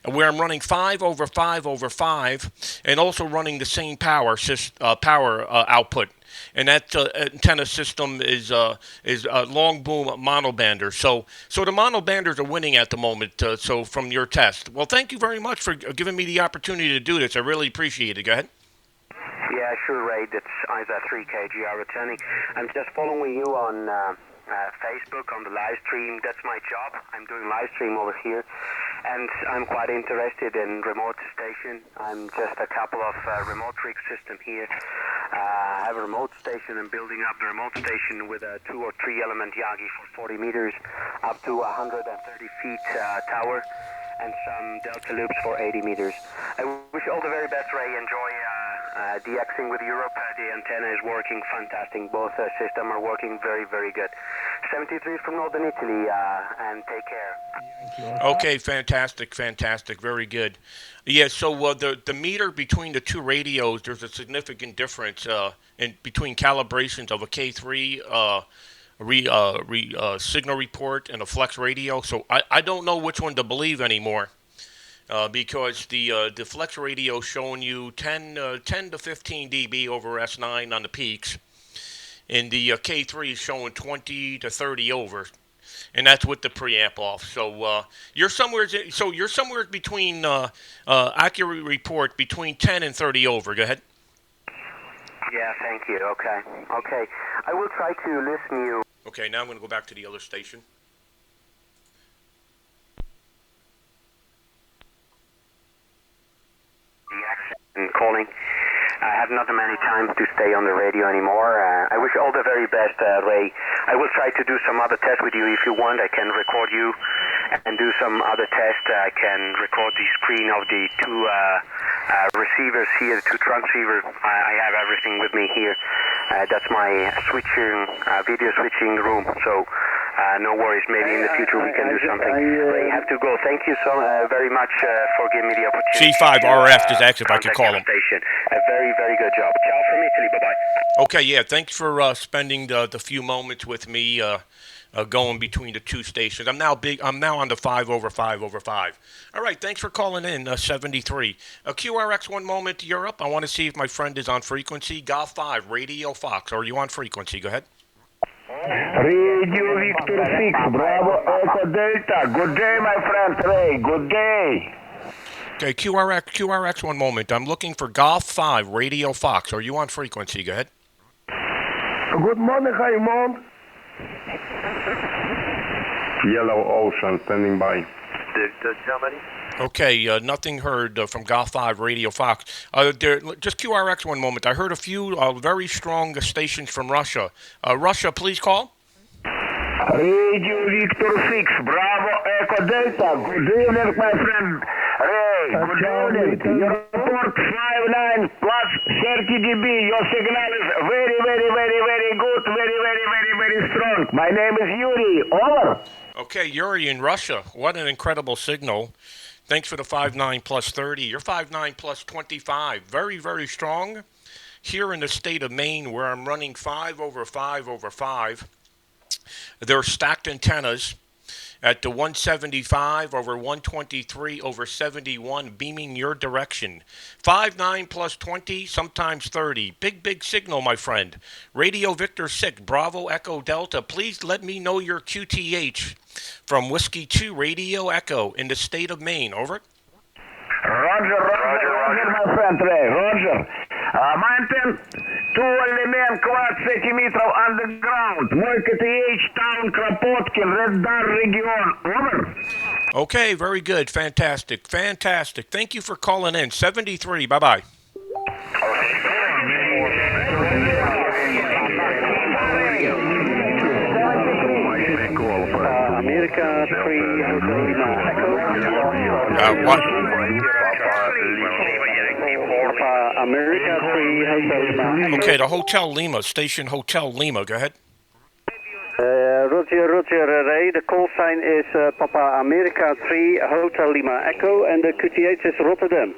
where I'm running 5 over 5 over 5, and also running the same power output. And that antenna system is a long boom monobander. So the monobanders are winning at the moment. So from your test, well, thank you very much for giving me the opportunity to do this. I really appreciate it. Go ahead. Yeah, sure, Ray. That's ISA 3KGR returning. I'm just following you on Facebook on the live stream. That's my job. I'm doing live stream over here, and I'm quite interested in remote station. I'm just a couple of remote rig system here. I have a remote station and building up the remote station with a 2 or 3 element Yagi for 40 meters up to 130 feet tower and some delta loops for 80 meters. I wish you all the very best, Ray. Enjoy DX'ing with Europe. The antenna is working fantastic. Both systems are working very, very good. 73 from northern Italy, and take care. Okay, fantastic. Very good. Yeah, so the meter between the 2 radios, there's a significant difference in between calibrations of a K3 signal report and a Flex radio. So I don't know which one to believe anymore. Because the Flex radio is showing you 10 to 15 dB over S9 on the peaks, and the K3 is showing 20 to 30 over, and that's with the preamp off. So you're somewhere between accurate report between 10 and 30 over. Go ahead. Yeah, thank you. Okay. I will try to listen you. Okay, now I'm going to go back to the other station. Calling. I have not many time to stay on the radio anymore. I wish all the very best, Ray. I will try to do some other tests with you if you want. I can record you and do some other tests. I can record the screen of the two receivers here, the two transceivers. I have everything with me here. That's my video switching room. So no worries. Maybe in the future we can do something. Ray, have to go. Thank you so very much for giving me the opportunity. C5RF is active. I could call him. Station. A very, very good job. Ciao from Italy. Bye-bye. Okay, yeah. Thanks for spending the few moments with me going between the two stations. I'm now on the 5 over 5 over 5. All right. Thanks for calling in. 73. QRX. One moment. Europe. I want to see if my friend is on frequency. Golf 5 Radio Fox. Are you on frequency? Go ahead. Radio Victor 6, Bravo Echo Delta. Good day, my friend Ray. Good day. Okay, QRX, one moment. I'm looking for Golf 5, Radio Fox. Are you on frequency? Go ahead. Good morning, Raymond. Yellow Ocean, standing by. Germany? Okay, nothing heard from Golf 5, Radio Fox. Just QRX, one moment. I heard a few very strong stations from Russia. Russia, please call. Radio Victor 6, Bravo Echo Delta. Good evening, my friend Ray. Good evening. Your report 59 plus 30 dB. Your signal is very, very, very, very good. Very, very, very, very strong. My name is Yuri. Over. Okay, Yuri in Russia. What an incredible signal. Thanks for the 5.9 plus 30. You're 5.9 plus 25. Very, very strong. Here in the state of Maine, where I'm running 5 over 5 over 5, there are stacked antennas at the 175 over 123 over 71 beaming your direction. 5.9 plus 20, sometimes 30. Big, big signal, my friend. Radio Victor 6, Bravo Echo Delta. Please let me know your QTH from Whiskey 2 Radio Echo in the state of Maine. Over. Roger, my friend Ray. Roger. Mountain 2 элемент квад сантиметров underground. Мой КТH Town Кропоткин, Red Dar регион. Over. Okay, very good. Fantastic. Thank you for calling in. 73. Bye-bye. America 3 Hotel Lima Echo. What? America 3 Hotel Lima Echo. Okay, the Hotel Lima, station Hotel Lima. Go ahead. Roger, Ray. The call sign is Papa America 3 Hotel Lima Echo, and the QTH is Rotterdam.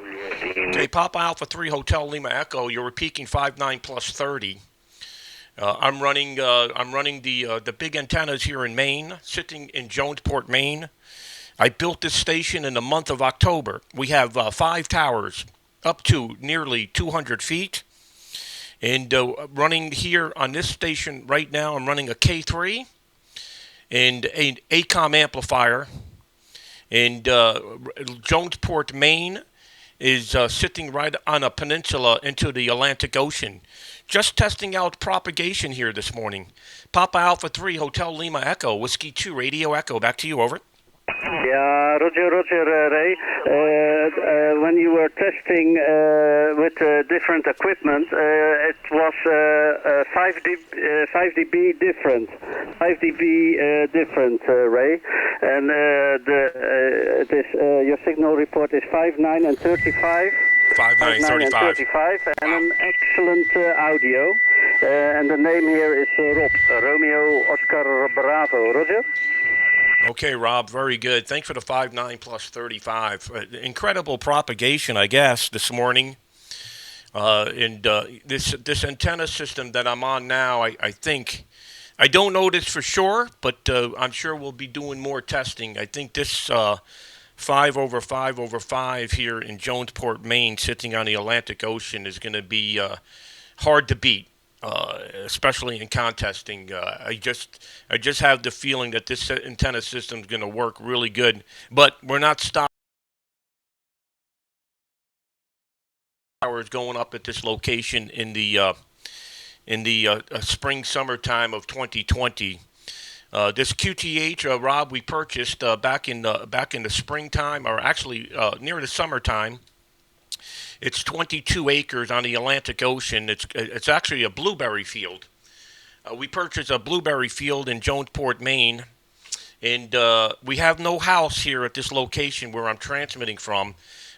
Okay, Papa Alpha 3 Hotel Lima Echo. You're repeating 5.9 plus 30. I'm running the big antennas here in Maine, sitting in Jonesport, Maine. I built this station in the month of October. We have 5 towers up to nearly 200 feet. And running here on this station right now, I'm running a K3 and an ACOM amplifier. And Jonesport, Maine is sitting right on a peninsula into the Atlantic Ocean. Just testing out propagation here this morning. Papa Alpha 3, Hotel Lima Echo, Whiskey 2, Radio Echo. Back to you, over. Yeah, Roger, Ray. When you were testing with different equipment, it was 5 dB different. 5 dB different, Ray. And your signal report is 5.9 and 35. 5.9 and 35. And an excellent audio. And the name here is Rob. Romeo Oscar Bravo. Roger? Okay, Rob, very good. Thanks for the 5.9 plus 35. Incredible propagation, I guess, this morning. And this antenna system that I'm on now, I think, I don't know this for sure, but I'm sure we'll be doing more testing. I think this 5 over 5 over 5 here in Jonesport, Maine, sitting on the Atlantic Ocean, is going to be hard to beat. Especially in contesting, I just have the feeling that this antenna system is going to work really good. But we're not stopping. Towers going up at this location in the spring summertime of 2020. This QTH, Rob, we purchased back in the springtime, or actually near the summertime. It's 22 acres on the Atlantic Ocean. It's actually a blueberry field. We purchased a blueberry field in Jonesport, Maine, and we have no house here at this location where I'm transmitting from.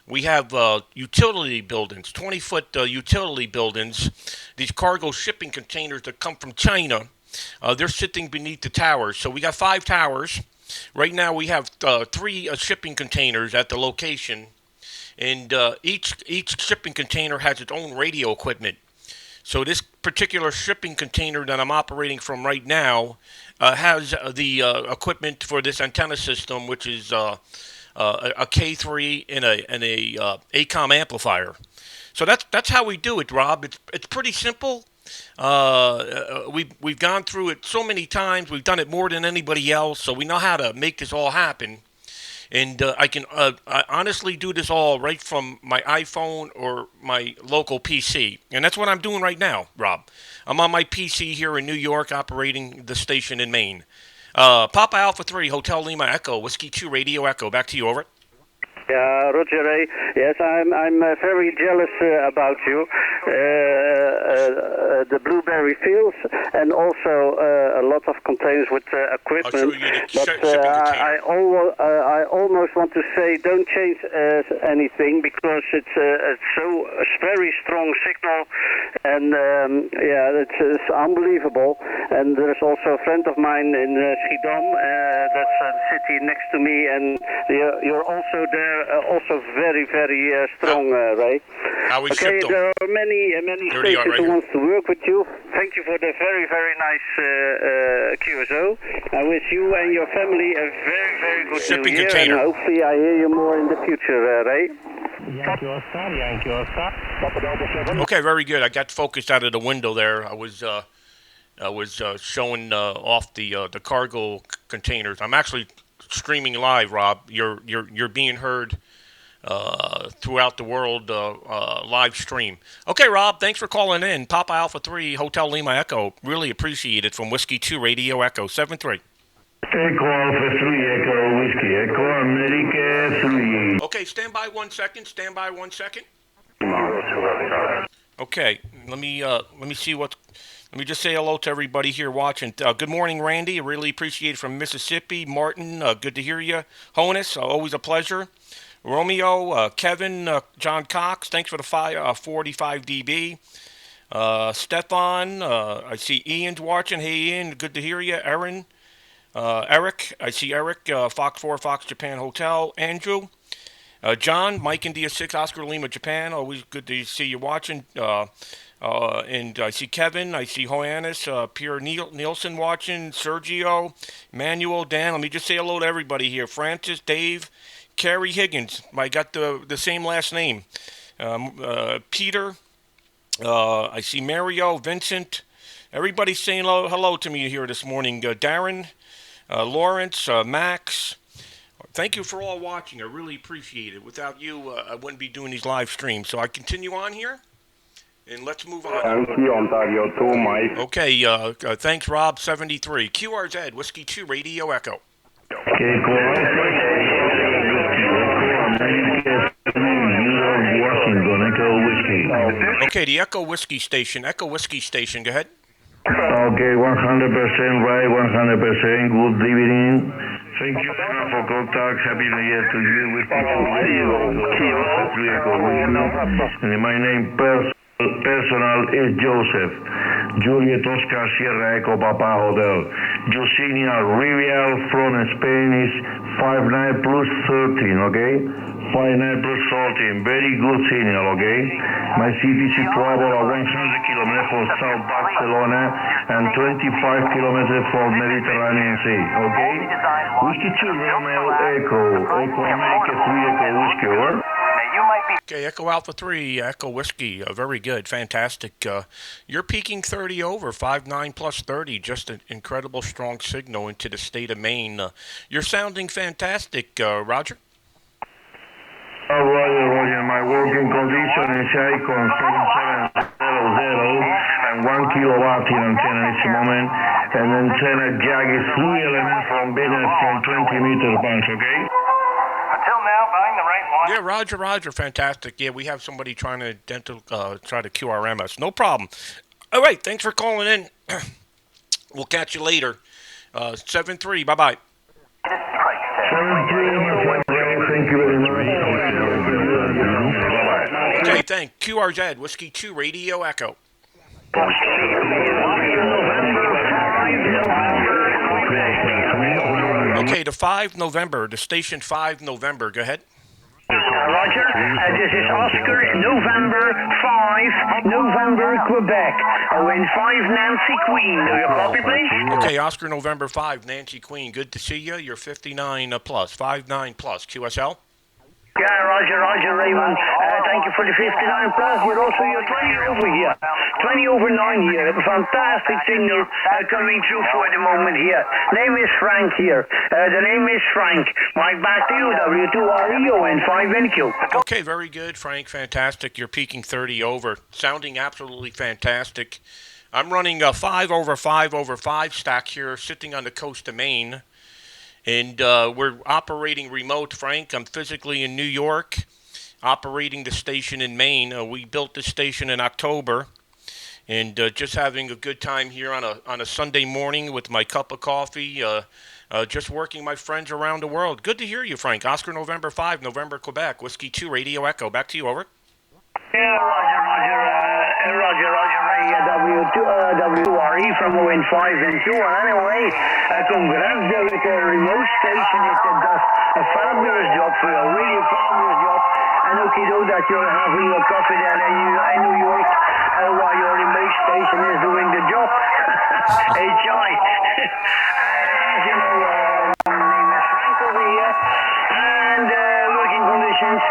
We have utility buildings, 20-foot utility buildings, these cargo shipping containers that come from China. They're sitting beneath the towers. So we got 5 towers. Right now we have 3 shipping containers at the location, and each shipping container has its own radio equipment. So this particular shipping container that I'm operating from right now has the equipment for this antenna system, which is a K3 and a ACOM amplifier. So that's how we do it, Rob. It's pretty simple. We've gone through it so many times. We've done it more than anybody else, so we know how to make this all happen. And I can I honestly do this all right from my iPhone or my local PC. And that's what I'm doing right now, Rob. I'm on my PC here in New York operating the station in Maine. Papa Alpha 3, Hotel Lima Echo, Whiskey 2 Radio Echo. Back to you, over. Yeah, Roger Ray. Yes, I'm very jealous about you. The blueberry fields and also a lot of containers with equipment. But I almost want to say don't change anything because it's a very strong signal, and it's unbelievable. And there's also a friend of mine in Schiedam, that's a city next to me, and you're also there. Also very, very strong, Ray. Okay, there are many stations who wants to work with you. Thank you for the very, very nice QSO. I wish you and your family a very, very good shipping new year, container. and hopefully I hear you more in the future, Ray. Okay, very good. I got focused out of the window there. I was showing off the cargo containers. I'm actually streaming live, Rob. You're being heard throughout the world live stream. Okay, Rob, thanks for calling in. Papa Alpha 3, Hotel Lima Echo. Really appreciate it from Whiskey 2 Radio Echo 73. Echo Alpha 3, Echo Whiskey, Echo America 3. Okay, stand by 1 second. Okay, let me see what. Let me just say hello to everybody here watching. Good morning, Randy. I really appreciate it from Mississippi. Martin, good to hear you. Honus, always a pleasure. Romeo, Kevin, John Cox, thanks for the 45 dB. Stefan, I see Ian's watching. Hey, Ian, good to hear you. Aaron, Eric, I see Eric, Fox 4, Fox Japan Hotel. Andrew, John, Mike India 6, Oscar Lima Japan. Always good to see you watching. And I see Kevin, I see Johannes, Pierre Nielsen watching, Sergio, Manuel, Dan. Let me just say hello to everybody here. Francis, Dave, Carrie Higgins. I got the same last name. Peter, I see Mario, Vincent. Everybody's saying hello to me here this morning. Darren, Lawrence, Max. Thank you for all watching. I really appreciate it. Without you, I wouldn't be doing these live streams. So I continue on here. And let's move on. Okay, thanks, Rob. 73. QRZ, Whiskey 2, Radio Echo. Okay, the Echo Whiskey Station. Echo Whiskey Station, go ahead. Okay, 100% right, 100% good evening. Thank you for contact. Happy New Year to you. And my name personal is Joseph. Juliet Oscar Sierra Echo Papa Hotel. Eugenia Rivial from Spain is 59 plus 13, okay? 59 plus 13, very good signal, okay? My city is situado a 100 kilometers from South Barcelona and 25 kilometers from Mediterranean Sea, okay? Whiskey 2 Romeo Echo, Echo America 3 Echo Whiskey, over. Okay, Echo Alpha 3, Echo Whiskey, very good, fantastic. You're peaking 30 over, 59 plus 30, just an incredible strong signal into the state of Maine. You're sounding fantastic, Roger. Roger, my working condition is Icon 7700 and 1 kilowatt in antenna at this moment, and antenna jack is 3 elements from business from 20 meter bunch, okay? Until now, buying the right one. Yeah, Roger, fantastic. Yeah, we have somebody trying to try to QRM us. No problem. All right, thanks for calling in. We'll catch you later. 7-3, bye-bye. 7-3, thank you very much. Okay, thank QRZ, Whiskey 2, Radio Echo. Okay, the 5 November, the station 5 November, go ahead. Roger, this is Oscar, November 5, November, Quebec. Wind 5, Nancy Queen. Do you copy, please? Okay, Oscar, November 5, Nancy Queen. Good to see you. You're 59 plus, 59 plus. QSL? Yeah, Roger, Raymond. Thank you for the 59 plus. You're 20 over here. 20 over 9 here. A fantastic signal coming through for the moment here. Name is Frank here. The name is Frank. Mike, back to you. W2REO and 5NQ. Okay, very good, Frank. Fantastic. You're peaking 30 over. Sounding absolutely fantastic. I'm running a 5 over 5 over 5 stack here, sitting on the coast of Maine. And we're operating remote, Frank. I'm physically in New York, operating the station in Maine. We built this station in October, and just having a good time here on a Sunday morning with my cup of coffee, just working my friends around the world. Good to hear you, Frank. Oscar, November 5, November, Quebec. Whiskey 2, Radio Echo. Back to you, over. Yeah, Roger, W2RE from Wind 5 and 2. And anyway, congrats with the remote station. It does a fabulous job for you, really fabulous job. And okay, though that you're having your coffee there in New York while your remote station is doing the job. Hey, Joy. As you know, my name is Frank over here. And working conditions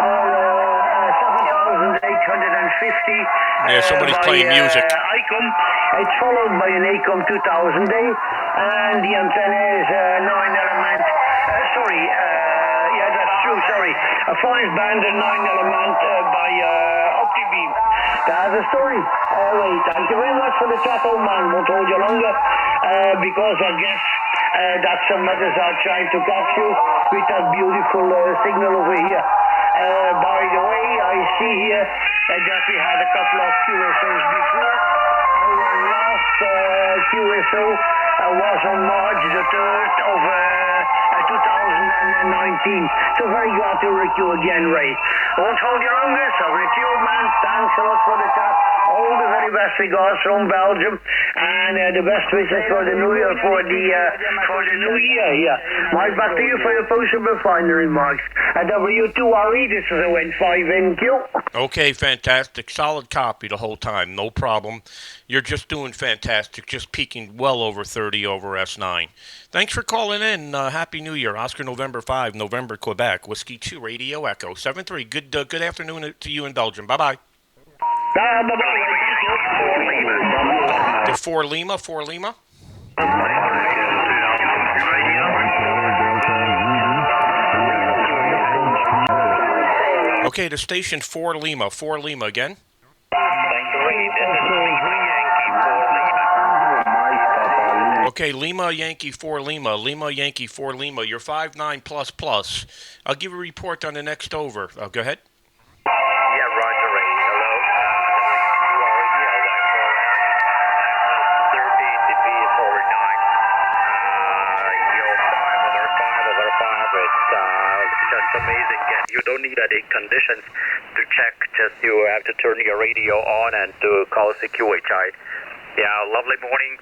are 7,850. Yeah, somebody's playing music. ICOM. It's followed by an ACOM 2000 day, and the antenna is 9 element. Yeah, that's true. Sorry, a 5-band and 9 element by OptiBeam. That's the story. Wait, thank you very much for the chat, old man. Won't hold you longer because I guess that some others are trying to catch you with that beautiful signal over here. By the way, I see here that we had a couple of QSOs before. Our last QSO was on March the 3rd of 2019. So very glad to work you again, Ray. Won't hold you longer, so with you, man. Thanks a lot for the chat. All the very best regards from Belgium, and the best wishes for the new year, for the new year here. Mike, back to you for your possible final remarks. W2RE, this is a Wind 5NQ. Okay, fantastic. Solid copy the whole time. No problem. You're just doing fantastic. Just peaking well over 30 over S9. Thanks for calling in. Happy New Year. Oscar, November 5, November, Quebec. Whiskey 2, Radio Echo. 7-3. Good afternoon to you in Belgium. Bye-bye. The 4 Lima. Okay, the station 4 Lima again. Okay, Lima Yankee 4 Lima, Yankee 4 Lima. You're 59 plus. I'll give a report on the next over. Go ahead. Yeah, Roger Ray. Hello. Just amazing. You don't need any conditions to check. Just you have to turn your radio on and to call CQHI. Yeah, lovely morning.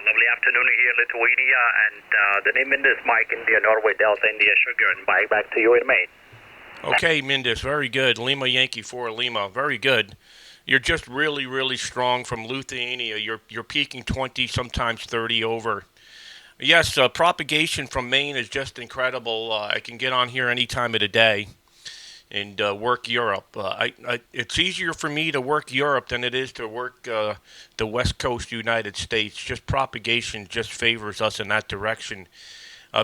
Lovely afternoon here in Lithuania, and the name is Mike, India, Norway, Delta, India, Sugar, and back to you in Maine. Okay, Mindis, very good. Lima Yankee 4 Lima, very good. You're just really, really strong from Lithuania. You're peaking 20, sometimes 30 over. Yes, propagation from Maine is just incredible. I can get on here any time of the day and work Europe. It's easier for me to work Europe than it is to work the West Coast United States. Just propagation just favors us in that direction.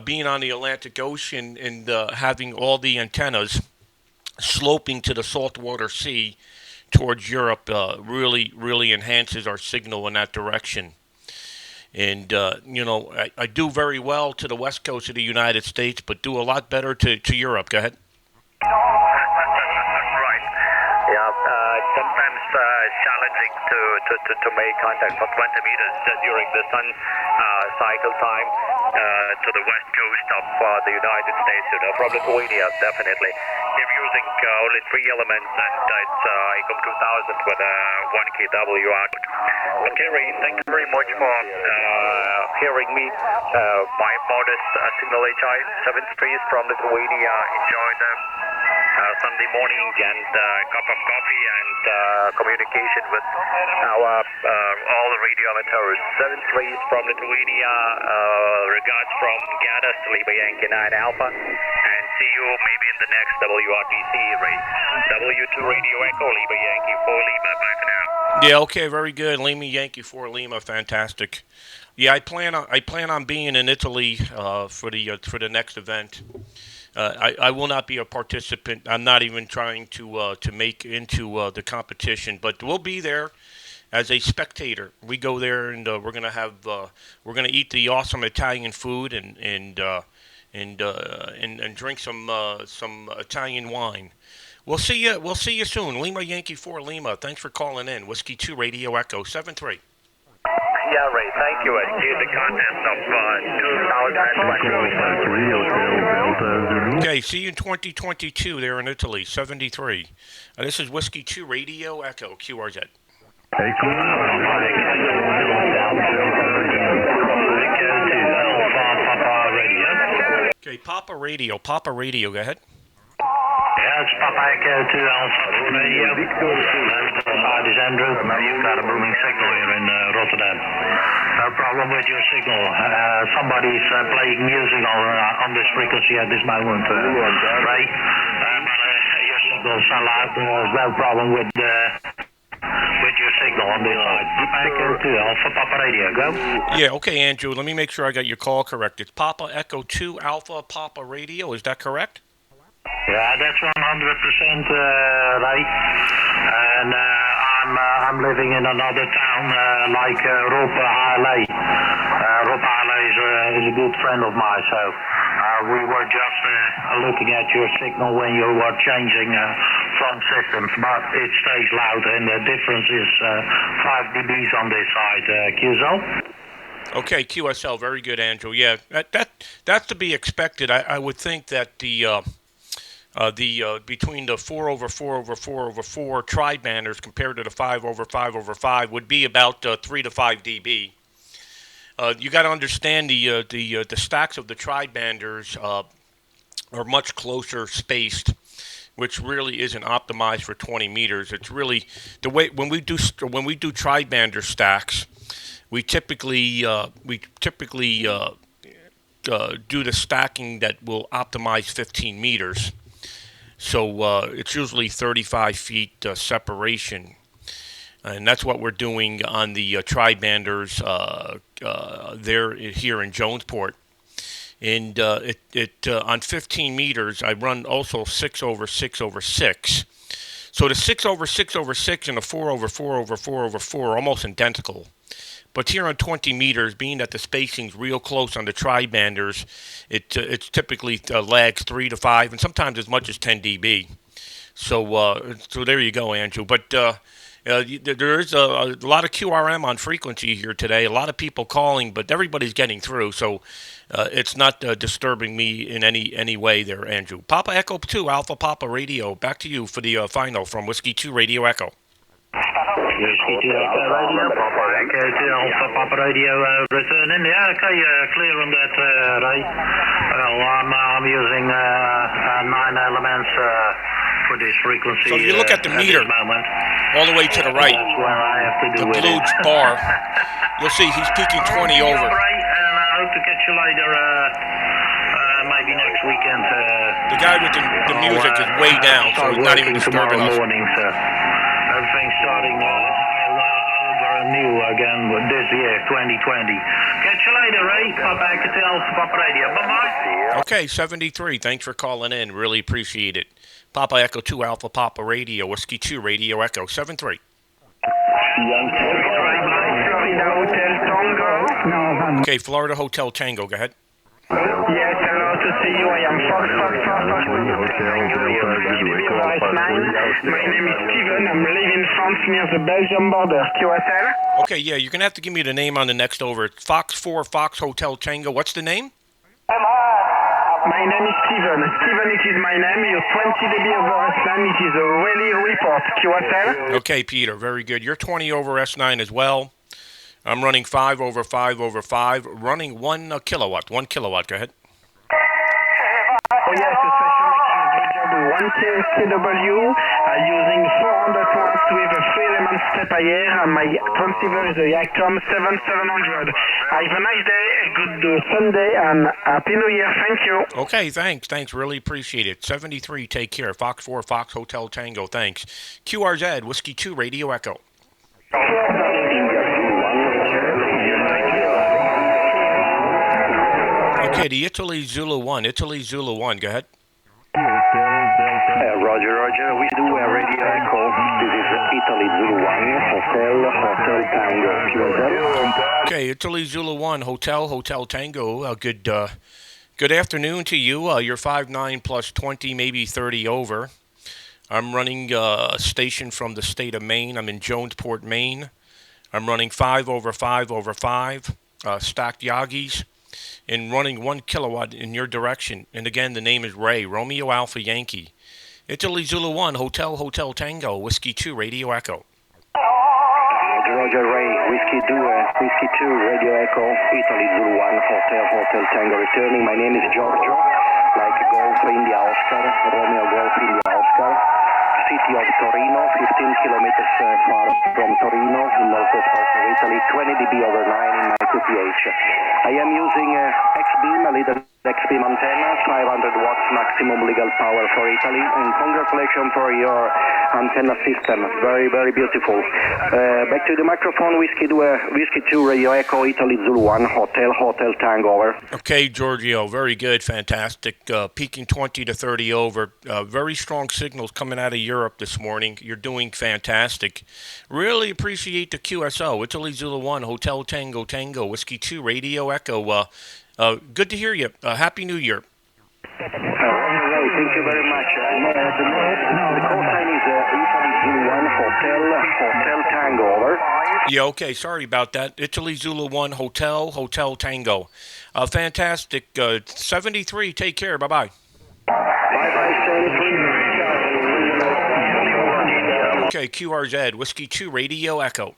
Being on the Atlantic Ocean and having all the antennas sloping to the saltwater sea towards Europe really, really enhances our signal in that direction. And, I do very well to the west coast of the United States, but do a lot better to Europe. Go ahead. Right. Yeah, sometimes challenging to make contact for 20 meters during the sun cycle time to the west coast of the United States, from Lithuania, definitely. They're using only 3 elements, and it's ICOM 2000 with 1 kW out. Okay, Ray, thank you very much for hearing me. My modest signal HI 73 from Lithuania. Enjoy the Sunday morning and cup of coffee and communication with our all the radio amateurs. 73 from Lithuania. Regards from Gaddis, Lima Yankee 9 Alpha, and see you maybe in the next WRTC race. W2 Radio Echo, Lima Yankee 4 Lima. Bye for now. Yeah, okay, very good. Lima Yankee 4 Lima, fantastic. Yeah, I plan on being in Italy for the next event. I will not be a participant. I'm not even trying to make into the competition, but we'll be there as a spectator. We go there and we're gonna eat the awesome Italian food and drink some Italian wine. We'll see you soon. Lima Yankee 4 Lima. Thanks for calling in. Whiskey 2 Radio Echo 73. Yeah, Ray, thank you. And here's the contest of 2020. Okay, see you in 2022 there in Italy, 73. This is Whiskey 2 Radio Echo, QRZ. Okay, Papa Radio, go ahead. Yeah, it's Papa Echo 2 Alpha Radio. Hi, this is Andrew. You've got a booming signal here in Rotterdam. No problem with your signal. Somebody's playing music on this frequency at this moment, Ray. Your signal's so loud. There's no problem with your signal on this side. Papa Echo 2 Alpha Papa Radio. Go. Yeah, okay, Andrew. Let me make sure I got your call correct. It's Papa Echo 2 Alpha Papa Radio. Is that correct? Yeah, that's 100% right. And I'm living in another town like RemoteHamRadio. RemoteHamRadio is a good friend of mine, so we were just looking at your signal when you were changing from systems, but it stays loud, and the difference is 5 dBs on this side. QSL? Okay, QSL, very good, Andrew. Yeah, that's to be expected. I would think that the between the 4/4/4/4/4 tri-banders compared to the 5/5/5 would be about 3 to 5 dB. You got to understand the stacks of the tri-banders are much closer spaced, which really isn't optimized for 20 meters. It's really the way when we do tri-bander stacks, we typically do the stacking that will optimize 15 meters. So it's usually 35 feet separation, and that's what we're doing on the tri-banders there here in Jonesport. And on 15 meters, I run also 6/6/6. So the 6/6/6 and the 4/4/4/4 are almost identical. But here on 20 meters, being that the spacing's real close on the tri-banders, it's typically lags 3 to 5 and sometimes as much as 10 dB. So there you go, Andrew. But there is a lot of QRM on frequency here today. A lot of people calling, but everybody's getting through. So it's not disturbing me in any way there, Andrew. Papa Echo 2 Alpha Papa Radio. Back to you for the final from Whiskey 2 Radio Echo. Whiskey 2 Echo Radio, Papa Echo 2 Alpha Papa Radio returning. Yeah, okay, clear on that, Ray. Well, I'm using 9 elements for this frequency. So if you look at the meter, all the way to the right, that's where I have to do the with blue it. bar, you'll see he's peaking 20 over. Ray, and I hope to catch you later, maybe next weekend. The guy with the music is way down, so he's not even disturbing us. Morning, so everything's starting over anew again with this year, 2020. Catch you later, Ray. Papa Echo 2 Alpha Papa Radio. Bye-bye. Okay, 73. Thanks for calling in. Really appreciate it. Papa Echo 2 Alpha Papa Radio, Whiskey 2 Radio Echo 73. Hotel Tango, no. Okay, Florida Hotel Tango, go ahead. Yes, hello to see you. I am Fox. My name is Steven. I'm living in France near the Belgium border. QSL? Okay, yeah, you're going to have to give me the name on the next over. Fox 4 Fox Hotel Tango. What's the name? My name is Steven. Steven, it is my name. You're 20 dB over S9. It is a really report. QSL? Okay, Peter, very good. You're 20 over S9 as well. I'm running 5 over 5 over 5, running 1 kilowatt. 1 kilowatt, go ahead. Oh yes, a session making a good job with 1 kW, using 400 watts with a 3-element step IR, and my transceiver is a Yacom 7700. Have a nice day, a good Sunday, and Happy New Year. Thank you. Okay, thanks. Really appreciate it. 73, take care. Fox 4 Fox Hotel Tango, thanks. QRZ, Whiskey 2, Radio Echo. Okay, the Italy Zulu 1. Italy Zulu 1, go ahead. Roger. We do a Radio Echo. This is Italy Zulu 1, Hotel Tango. Okay, Italy Zulu 1, Hotel Tango. Good afternoon to you. You're 5'9 plus 20, maybe 30 over. I'm running a station from the state of Maine. I'm in Jonesport, Maine. I'm running 5 over 5 over 5, stacked Yagis, and running 1 kilowatt in your direction. And again, the name is Ray, Romeo Alpha Yankee. Italy Zulu 1, Hotel Tango, Whiskey 2, Radio Echo. Roger Ray, Whiskey 2, Radio Echo, Italy Zulu 1, Hotel Tango returning. My name is Giorgio, like Golf India Oscar, Romeo Golf India Oscar. City of Torino, 15 kilometers far from Torino, in northwest part of Italy, 20 dB over 9 in my QPH. I am using X-Beam, a little X-Beam antenna, 500 watts maximum legal power for Italy, and congratulations for your antenna system. Very, very beautiful. Back to the microphone, Whiskey 2, Radio Echo, Italy Zulu 1, Hotel Tango, over. Okay, Giorgio, very good, fantastic. Peaking 20 to 30 over. Very strong signals coming out of Europe this morning. You're doing fantastic. Really appreciate the QSO. Italy Zulu 1, Hotel Tango, Whiskey 2, Radio Echo. Good to hear you. Happy New Year. Thank you very much. The call sign is Italy Zulu 1, Hotel Tango, over. Yeah, okay, sorry about that. Italy Zulu 1, Hotel Tango. Fantastic. 73, take care. Bye-bye. Bye-bye, 73. Okay, QRZ, Whiskey 2, Radio Echo.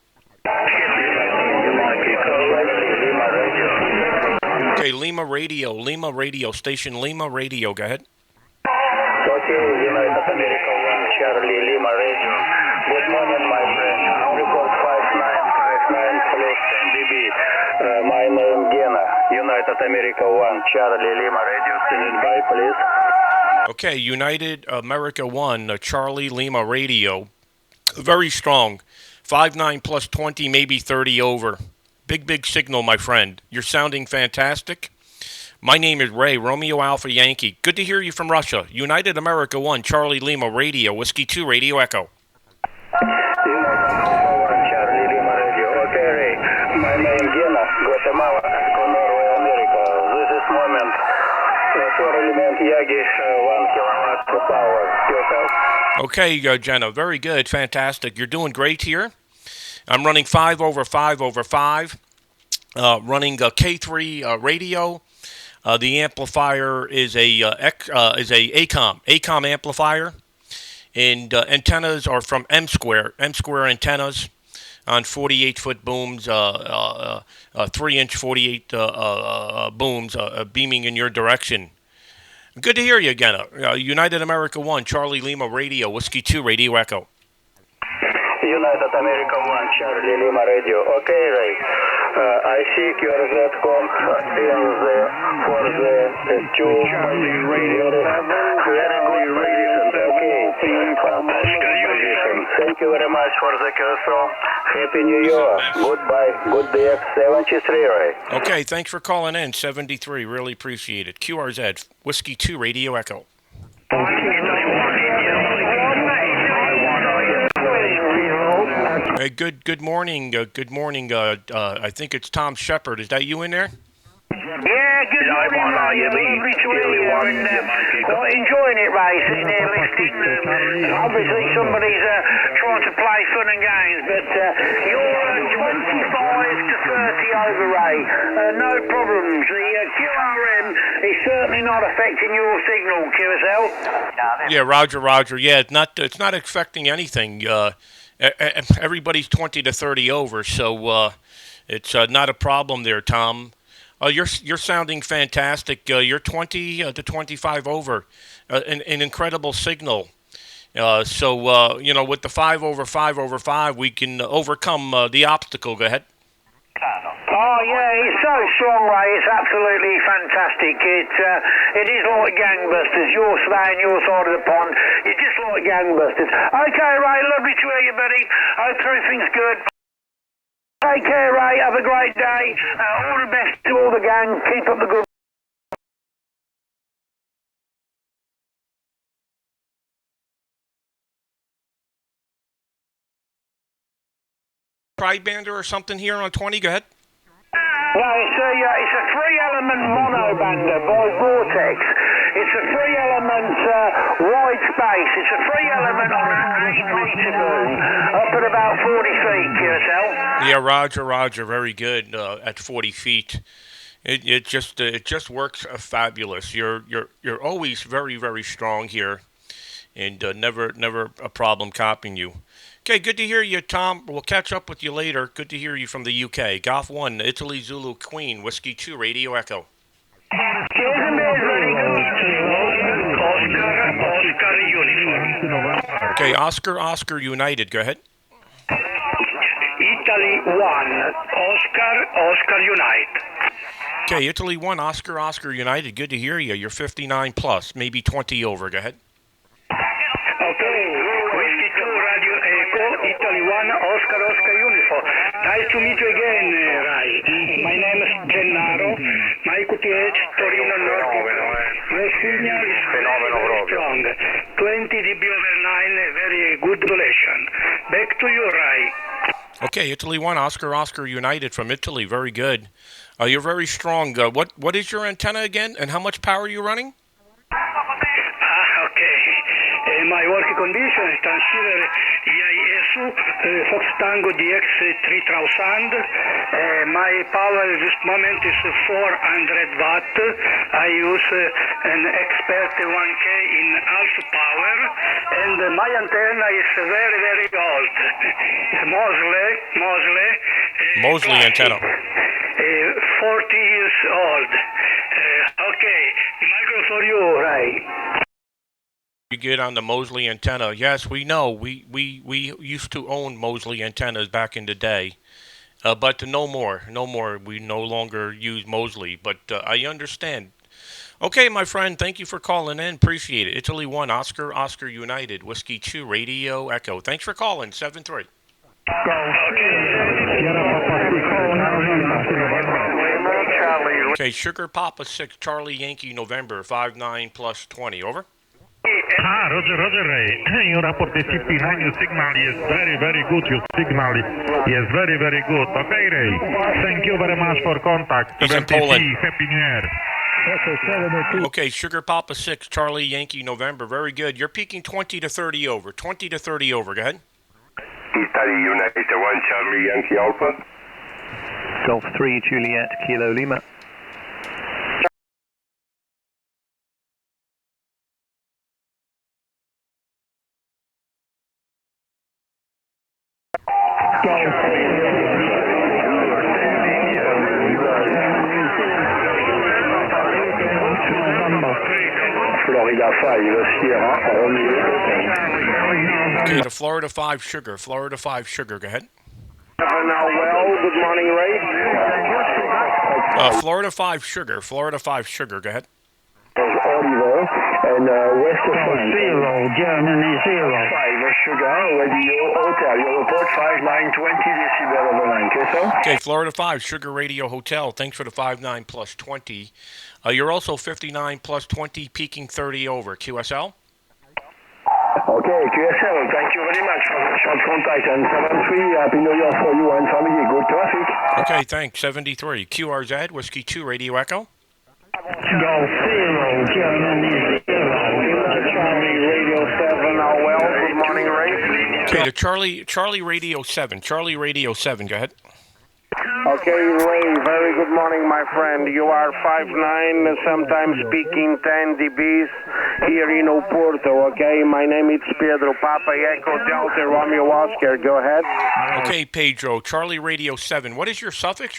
Okay, Lima Radio, station Lima Radio, go ahead. Okay, United America 1, Charlie, Lima Radio. Good morning, my friend. Report 5959 plus 10 dB. My name Gena, United America 1, Charlie, Lima Radio. Stand by, please. Okay, United America 1, Charlie, Lima Radio. Very strong. 5'9 plus 20, maybe 30 over. Big signal, my friend. You're sounding fantastic. My name is Ray, Romeo Alpha Yankee. Good to hear you from Russia. United America 1, Charlie Lima Radio, Whiskey 2, Radio Echo. Charlie Lima Radio. Okay, Ray. My name Gena, Guatemala, Norway, America. This is moment. 4-element Yagi, 1 kilowatt power. Yourself. Okay, Jenna, very good, fantastic. You're doing great here. I'm running 5 over 5 over 5, running a K3 radio. The amplifier is a ACOM amplifier, and antennas are from M Square antennas on 48-foot booms, 3-inch 48 booms beaming in your direction. Good to hear you again. United America 1, Charlie Lima Radio, Whiskey 2, Radio Echo. United America 1, Charlie Lima Radio. Okay, Ray. I see QRZ.com for the 2 radio. Very good position. Okay. Fantastic. Thank you very much for the QSO. Happy New Year. Goodbye. Good day. 73, Ray. Okay, thanks for calling in. 73, really appreciate it. QRZ, Whiskey 2, Radio Echo. Hey, good morning. Good morning. I think it's Tom Shepard. Is that you in there? Yeah, good morning, Ray. Lovely to hear you. Enjoying it, Ray, sitting here listening. Obviously, somebody's trying to play fun and games, but you're 25 to 30 over, Ray. No problems. The QRM is certainly not affecting your signal, QSL. Yeah, Roger. Yeah, it's not affecting anything. Everybody's 20 to 30 over, so it's not a problem there, Tom. You're sounding fantastic. You're 20 to 25 over, an incredible signal. With the 5 over 5 over 5, we can overcome the obstacle. Go ahead. Oh yeah, it's so strong, Ray. It's absolutely fantastic. It is like gangbusters. You're staying your side of the pond. It's just like gangbusters. Okay, Ray. Lovely to hear you, buddy. Hope everything's good. Take care, Ray. Have a great day. All the best to all the gang. Keep up the good. Tri-bander or something here on 20. Go ahead. Well, it's a three-element monobander by Vortex. It's a three-element wide space. It's a three-element on an 8-meter boom, up at about 40 feet, QSL. Yeah, Roger. Very good at 40 feet. It just works fabulous. You're always very, very strong here, and never a problem copying you. Okay, good to hear you, Tom. We'll catch up with you later. Good to hear you from the UK. Golf 1, Italy, Zulu, Queen, Whiskey 2, Radio Echo. Okay, Oscar, United. Go ahead. Italy 1, Oscar, United. Okay, Italy 1, Oscar, United. Good to hear you. You're 59 plus, maybe 20 over. Go ahead. Italy 1, Oscar Uniform. Nice to meet you again, Rai. My name is Gennaro. My QTH, Torino North. The signal is very strong. 20 dB over 9, very good relation. Back to you, Rai. Okay, Italy 1, Oscar United from Italy. Very good. You're very strong. What is your antenna again, and how much power are you running? My working condition is transceiver ISU Fox Tango DX 3000. My power at this moment is 400 watt. I use an Expert 1K in half power, and my antenna is very, very old. It's Mosley antenna. 40 years old. Okay, micro for you, right? You get on the Mosley antenna. Yes, we know. We used to own Mosley antennas back in the day, but no more. We no longer use Mosley, but I understand. Okay, my friend, thank you for calling in. Appreciate it. Italy 1, Oscar United, Whiskey 2, Radio Echo. Thanks for calling, 7-3. Okay, Sugar Papa 6, Charlie Yankee November, 59 plus 20. Over. Roger, Ray. Your report is 59, your signal is very, very good. Your signal is very, very good. Okay, Ray. Thank you very much for contact. He's in Poland. Happy New Year. Okay, Sugar Papa 6, Charlie Yankee November. Very good. You're peaking 20 to 30 over. 20 to 30 over. Go ahead. Italy United 1, Charlie Yankee Alpha. Golf 3, Juliet, Kilo Lima. Florida 5, Sierra, Okay, the Florida 5 Sugar. Florida 5 Sugar. Go ahead. Good morning, Ray. Florida 5 Sugar. Florida 5 Sugar. Go ahead. Oliver and West of 0, Germany 0. 5 Sugar, Radio Hotel. Your report 5920 decibel over 9. Okay, sir? Okay, Florida 5 Sugar Radio Hotel. Thanks for the 59 plus 20. You're also 59 plus 20, peaking 30 over. QSL? Okay, QSL, thank you very much for catch contact on 73. Happy New Year for you and family. Good traffic. Okay, thanks. 73. QRZ, Whiskey 2, Radio Echo. Golf 0, Charlie 0. Charlie Radio 7, good morning, Ray. Okay, to Charlie Radio 7. Charlie Radio 7, go ahead. Okay, Ray, very good morning, my friend. You are 5'9", sometimes speaking 10 dBs here in Oporto, okay? My name is Pedro, Papa Echo Delta Romeo Oscar. Go ahead. Okay, Pedro, Charlie Radio 7. What is your suffix?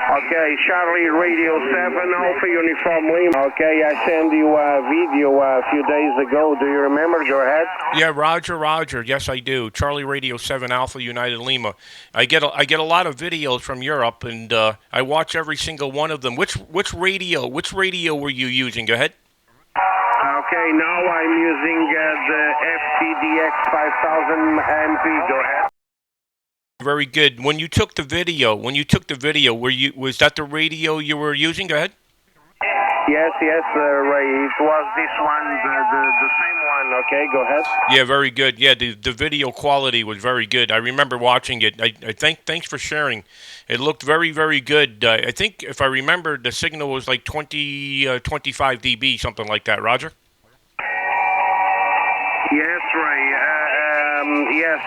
Okay, Charlie Radio 7, Alpha Uniform Lima. Okay, I sent you a video a few days ago. Do you remember? Go ahead. Yeah, Roger. Yes, I do. Charlie Radio 7, Alpha United Lima. I get a lot of videos from Europe, and I watch every single one of them. Which radio were you using? Go ahead. Okay, now I'm using the FTDX 5000 MP. Go ahead. Very good. When you took the video, was that the radio you were using? Go ahead. Yes, Ray. It was this one, the same one. Okay, go ahead. Yeah, very good. Yeah, the video quality was very good. I remember watching it. Thanks for sharing. It looked very, very good. I think if I remember, the signal was like 25 dB, something like that. Roger. Yes, Ray. Yes,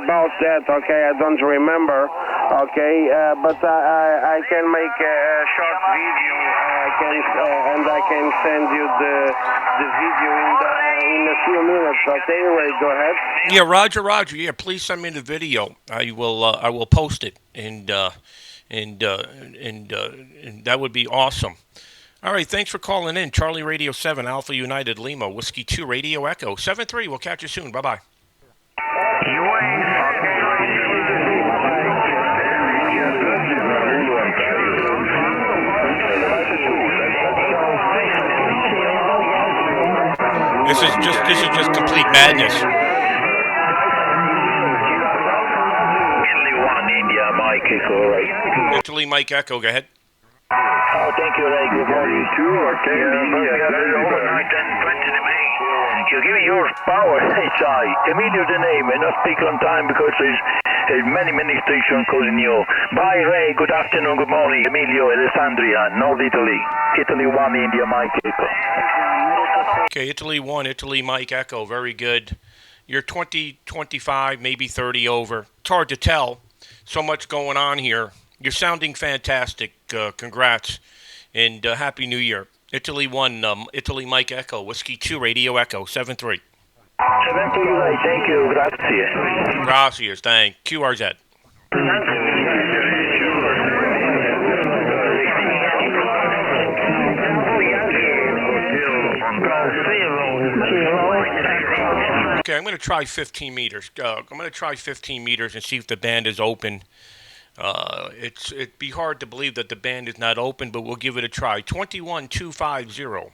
about that, okay, I don't remember, okay, but I can make a short video, and I can send you the video in a few minutes, okay, Ray, go ahead. Yeah, Roger, yeah, please send me the video. I will post it, and that would be awesome. All right, thanks for calling in. Charlie Radio 7, Alpha United Lima, Whiskey 2, Radio Echo. 7-3, we'll catch you soon. Bye-bye. This is just complete madness. Italy 1, India, Mike Echo, right? Italy, Mike Echo, go ahead. Oh, thank you, Ray. Good morning. Overnight and 20 to me. You give me your power, HI. Emilio the name, and not speak on time because there's many stations calling you. Bye, Ray. Good afternoon, good morning. Emilio, Alessandria, North Italy. Italy 1, India, Mike Echo. Okay, Italy 1, Italy, Mike Echo. Very good. You're 20, 25, maybe 30 over. It's hard to tell. So much going on here. You're sounding fantastic. Congrats. And Happy New Year. Italy 1, Italy Mike Echo. Whiskey 2, Radio Echo. 7-3. 7-3, Ray. Thank you. Grazie. Gracias. Thank QRZ. Okay, I'm going to try 15 meters. I'm going to try 15 meters and see if the band is open. It'd be hard to believe that the band is not open, but we'll give it a try. 21-250.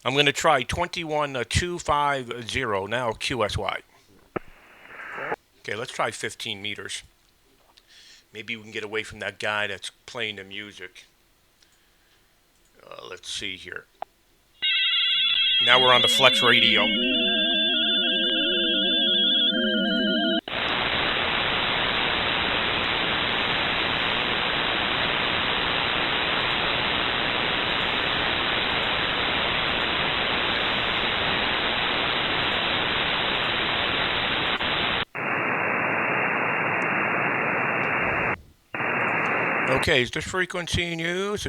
I'm going to try 21-250 now, QSY. Okay, let's try 15 meters. Maybe we can get away from that guy that's playing the music. Let's see here. Now we're on the Flex Radio. Okay, is this frequency in use?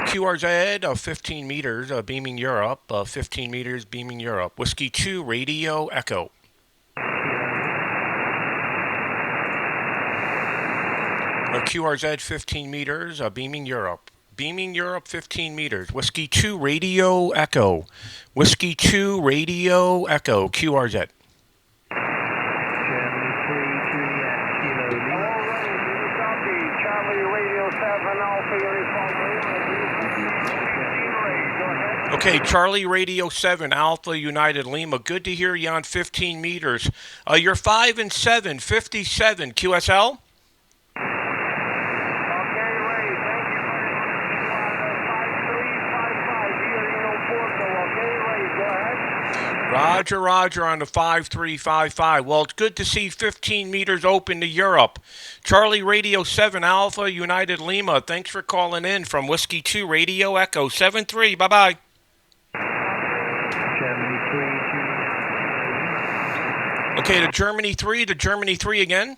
QRZ, 15 meters, beaming Europe. 15 meters, beaming Europe. Whiskey 2, Radio Echo. QRZ, 15 meters, beaming Europe. Beaming Europe, 15 meters. Whiskey 2, Radio Echo. Whiskey 2, Radio Echo. QRZ. Okay, Charlie Radio 7, Alpha United Lima. Good to hear you on 15 meters. You're 5 and 7, 57. QSL? Roger, Roger on the 5355. Well, it's good to see 15 meters open to Europe. Charlie Radio 7 Alpha United Lima. Thanks for calling in from Whiskey 2 Radio Echo 73. Bye-bye. Okay, to Germany 3 again.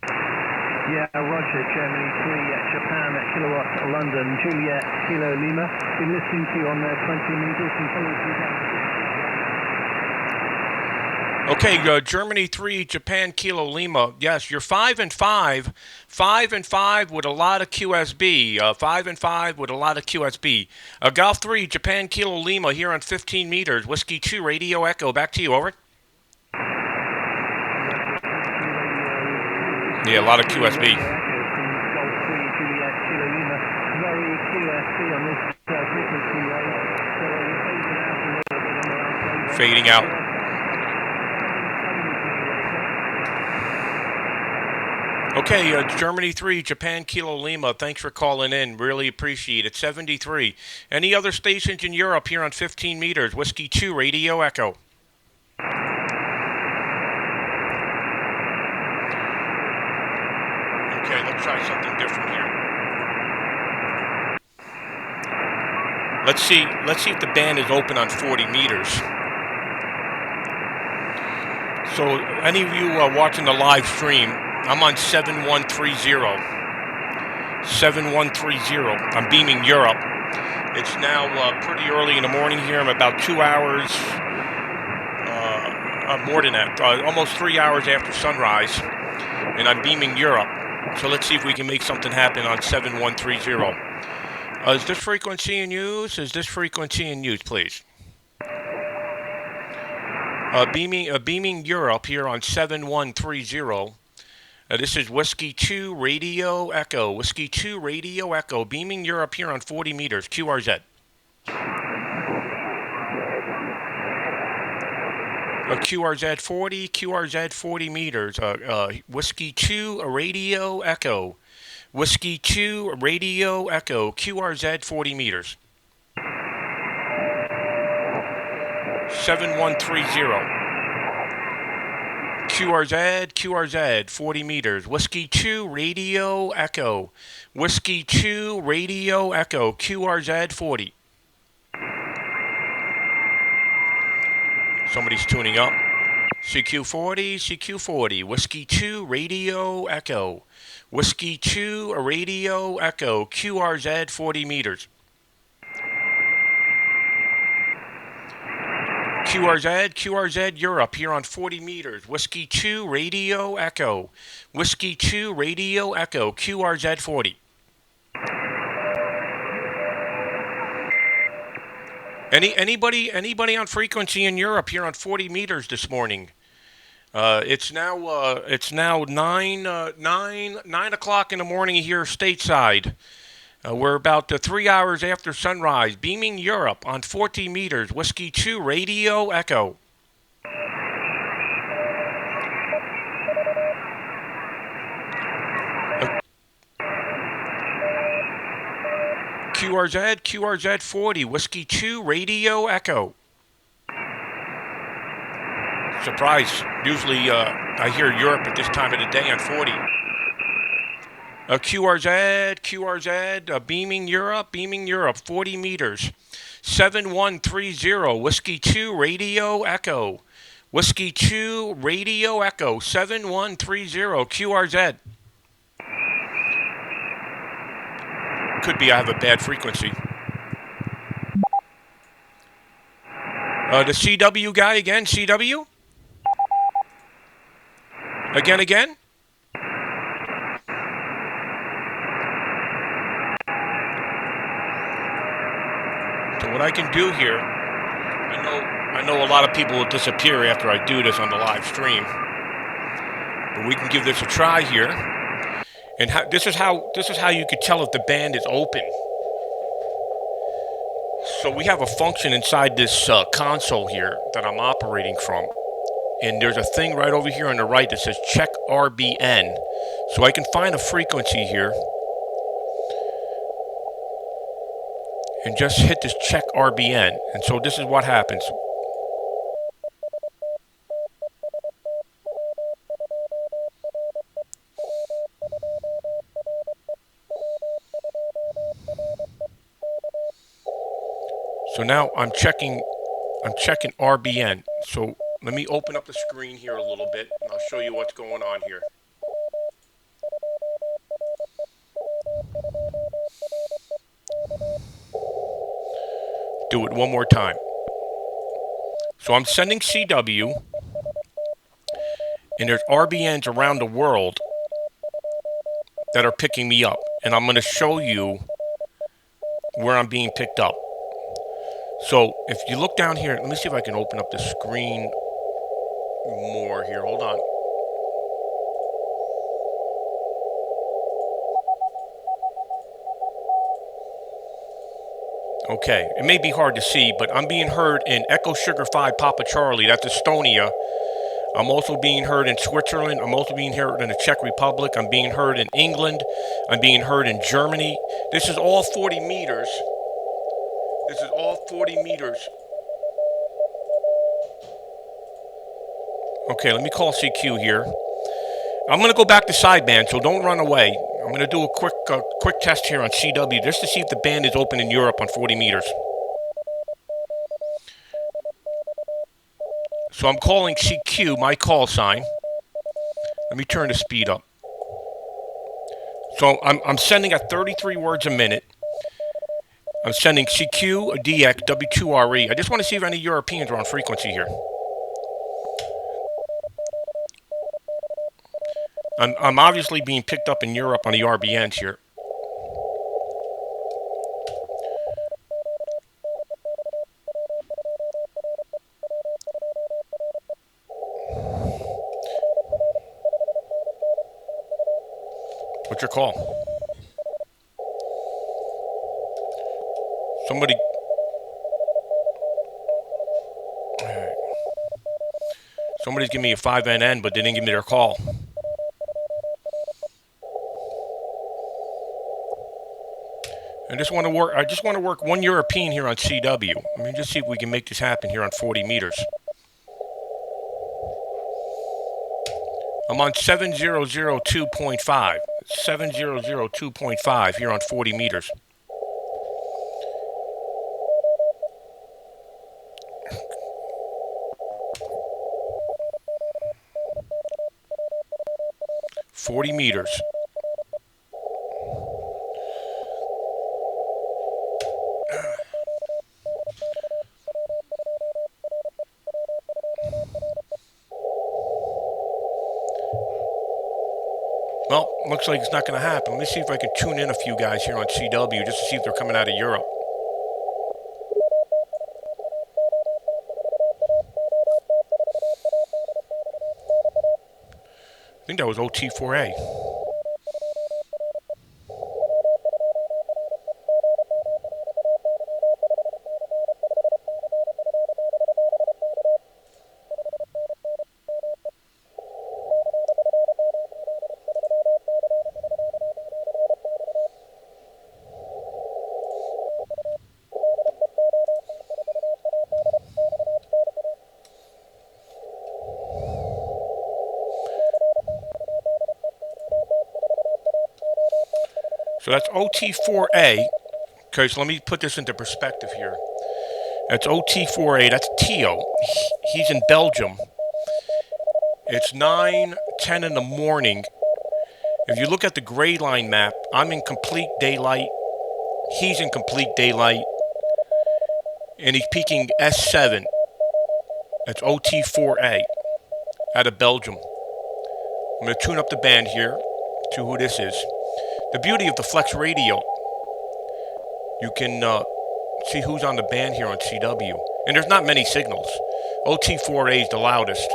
Yeah, Roger, Germany 3 at Japan at Kilowatt London, Juliet, Kilo Lima. Been listening to you on 20 meters and following you down. Okay, Germany 3, Japan Kilo Lima. Yes, you're 5 and 5. 5 and 5 with a lot of QSB. 5 and 5 with a lot of QSB. Golf 3, Japan Kilo Lima here on 15 meters. Whiskey 2, Radio Echo. Back to you, over. Yeah, a lot of QSB. Fading out. Okay, Germany 3, Japan Kilo Lima. Thanks for calling in. Really appreciate it. 73. Any other stations in Europe here on 15 meters? Whiskey 2, Radio Echo. Okay, let's try something different here. Let's see if the band is open on 40 meters. So, any of you watching the live stream, I'm on 7130. 7130. I'm beaming Europe. It's now pretty early in the morning here. I'm about 2 hours, more than that, almost 3 hours after sunrise, and I'm beaming Europe. So let's see if we can make something happen on 7130. Is this frequency in use? Is this frequency in use, please? Beaming Europe here on 7130. This is Whiskey 2 Radio Echo. Whiskey 2 Radio Echo. Beaming Europe here on 40 meters. QRZ. QRZ 40. QRZ 40 meters. Whiskey 2 Radio Echo. Whiskey 2 Radio Echo. QRZ 40 meters. 7130. QRZ 40 meters. Whiskey 2 Radio Echo. Whiskey 2 Radio Echo. QRZ 40. Somebody's tuning up. CQ40, CQ40. Whiskey 2 Radio Echo. Whiskey 2 Radio Echo. QRZ 40 meters. QRZ Europe here on 40 meters. Whiskey 2 Radio Echo. Whiskey 2 Radio Echo. QRZ 40. Anybody on frequency in Europe here on 40 meters this morning? It's now 9 o'clock in the morning here stateside. We're about 3 hours after sunrise. Beaming Europe on 40 meters. Whiskey 2 Radio Echo. QRZ 40. Whiskey 2 Radio Echo. Surprise. Usually I hear Europe at this time of the day on 40. QRZ, beaming Europe, 40 meters. 7130, Whiskey 2 Radio Echo. Whiskey 2 Radio Echo, 7130, QRZ. Could be I have a bad frequency. The CW guy again, CW? Again? So what I can do here, I know a lot of people will disappear after I do this on the live stream, but we can give this a try here. And this is how you could tell if the band is open. So we have a function inside this console here that I'm operating from. And there's a thing right over here on the right that says check RBN. So I can find a frequency here. And just hit this check RBN. And so this is what happens. So now I'm checking RBN. So let me open up the screen here a little bit, and I'll show you what's going on here. Do it one more time. So I'm sending CW, and there's RBNs around the world that are picking me up. And I'm going to show you where I'm being picked up. So if you look down here, let me see if I can open up the screen more here. Hold on. Okay, it may be hard to see, but I'm being heard in Echo Sugar 5 Papa Charlie. That's Estonia. I'm also being heard in Switzerland. I'm also being heard in the Czech Republic. I'm being heard in England. I'm being heard in Germany. This is all 40 meters. This is all 40 meters. Okay, let me call CQ here. I'm going to go back to sideband, so don't run away. I'm going to do a quick test here on CW just to see if the band is open in Europe on 40 meters. So I'm calling CQ, my call sign. Let me turn the speed up. So I'm sending at 33 words a minute. I'm sending CQ, a DX, W2RE. I just want to see if any Europeans are on frequency here. I'm obviously being picked up in Europe on the RBNs here. What's your call? Somebody. Somebody's giving me a 5NN, but they didn't give me their call. I just want to work one European here on CW. Let me just see if we can make this happen here on 40 meters. I'm on 7002.5. 7002.5 here on 40 meters. $40 meters. Well, looks like it's not going to happen. Let me see if I can tune in a few guys here on CW just to see if they're coming out of Europe. I think that was OT4A. So that's OT4A. Okay, so let me put this into perspective here. That's OT4A. That's Tio. He's in Belgium. It's 9:10 in the morning. If you look at the gray line map, I'm in complete daylight. He's in complete daylight. And he's peaking S7. That's OT4A out of Belgium. I'm going to tune up the band here to who this is. The beauty of the Flex Radio, you can see who's on the band here on CW. And there's not many signals. OT4A is the loudest.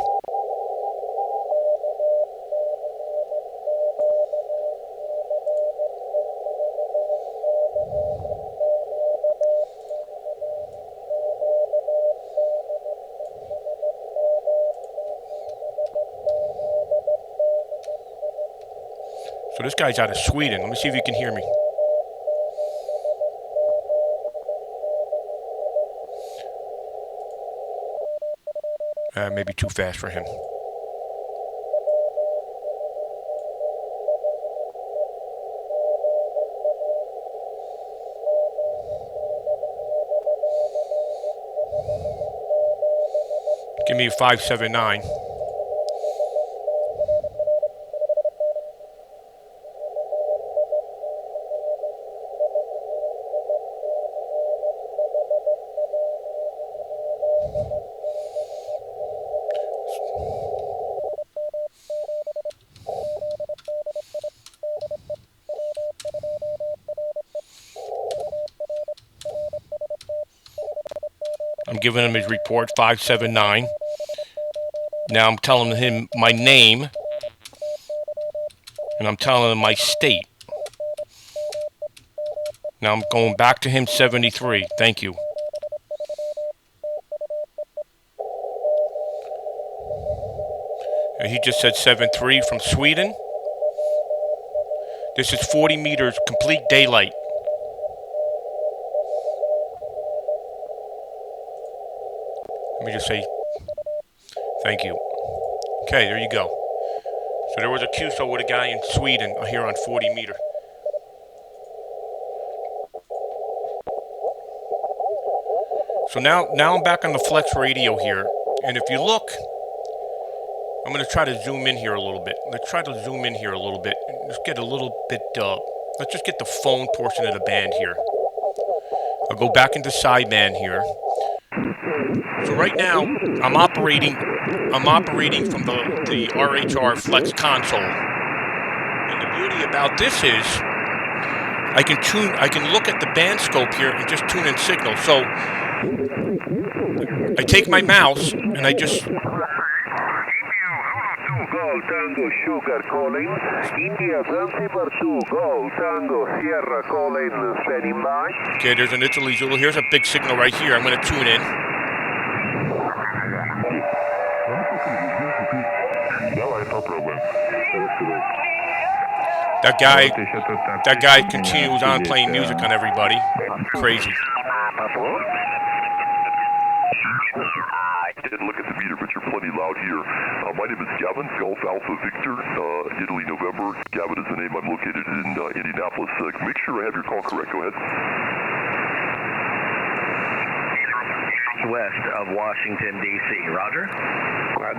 So this guy's out of Sweden. Let me see if you can hear me. Maybe too fast for him. Give me a 579. I'm giving him his report, 579. Now I'm telling him my name, and I'm telling him my state. Now I'm going back to him, 73. Thank you. And he just said 73 from Sweden. This is 40 meters, complete daylight. Let me just say thank you. Okay, there you go. So there was a QSO with a guy in Sweden here on 40 meter. So now I'm back on the Flex radio here. And if you look, I'm going to try to zoom in here a little bit. Let's try to zoom in here a little bit. Let's get a little bit, let's just get the phone portion of the band here. I'll go back into sideband here. So right now, I'm operating from the RHR Flex console. And the beauty about this is I can look at the band scope here and just tune in signals. So I take my mouse and I just Tango Sugar calling, India Zanzibar 2, Golf Tango Sierra calling, standing by. Okay, there's an Italy Zulu. Here's a big signal right here. I'm going to tune in. That guy continues on playing music on everybody. Crazy. Look at the meter, but you're plenty loud here. My name is Gavin, Golf Alpha Victor, Italy November. Gavin is the name. I'm located in Indianapolis. Make sure I have your call correct. Go ahead. West of Washington, D.C. Roger?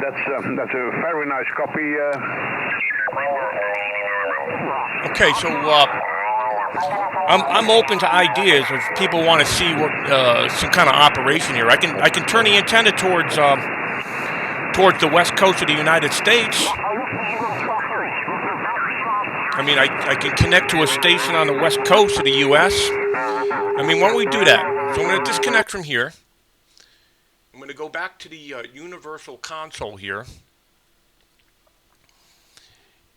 That's a very nice copy. Okay, so I'm open to ideas if people want to see what some kind of operation here. I can turn the antenna towards the west coast of the United States. I mean, I can connect to a station on the west coast of the U.S. I mean, why don't we do that? So I'm going to disconnect from here. I'm going to go back to the universal console here.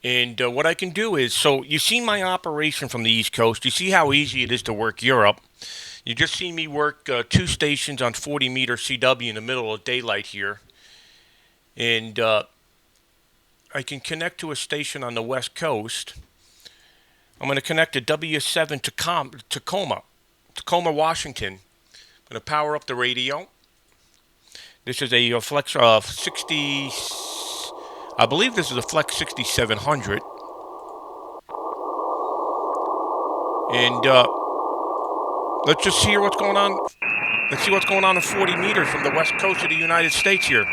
And what I can do is, so you see my operation from the East Coast. You see how easy it is to work Europe. You just see me work two stations on 40 meter CW in the middle of daylight here. And I can connect to a station on the West Coast. I'm going to connect to W7 Tacoma, Washington. I'm going to power up the radio. This is a Flex 60... I believe this is a Flex 6700. And let's just hear what's going on. Let's see what's going on in 40 meters from the west coast of the United States here.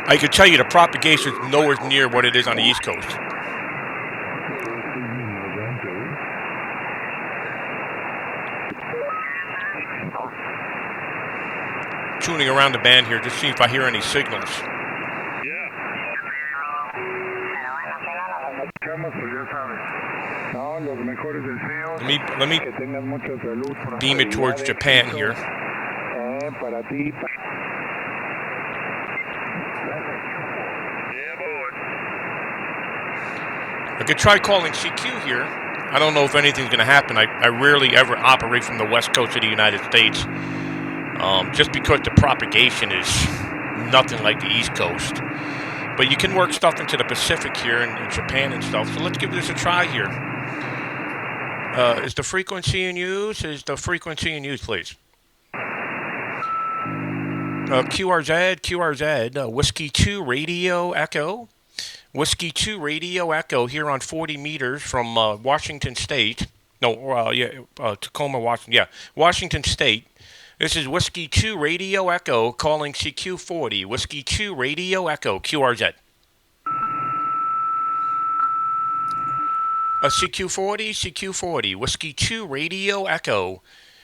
I could tell you the propagation is nowhere near what it is on the East Coast. Tuning around the band here, just see if I hear any signals. Let me beam it towards Japan here. I could try calling CQ here. I don't know if anything's going to happen. I rarely ever operate from the west coast of the United States. Just because the propagation is nothing like the East Coast. But you can work stuff into the Pacific here and Japan and stuff. So let's give this a try here. Is the frequency in use? Is the frequency in use, please? QRZ, Whiskey 2, Radio Echo. Whiskey 2 Radio Echo here on 40 meters from Washington State. No, Tacoma, Washington. Yeah, Washington State. This is Whiskey 2 Radio Echo calling CQ40. Whiskey 2 Radio Echo, QRZ. CQ40, Whiskey 2 Radio Echo.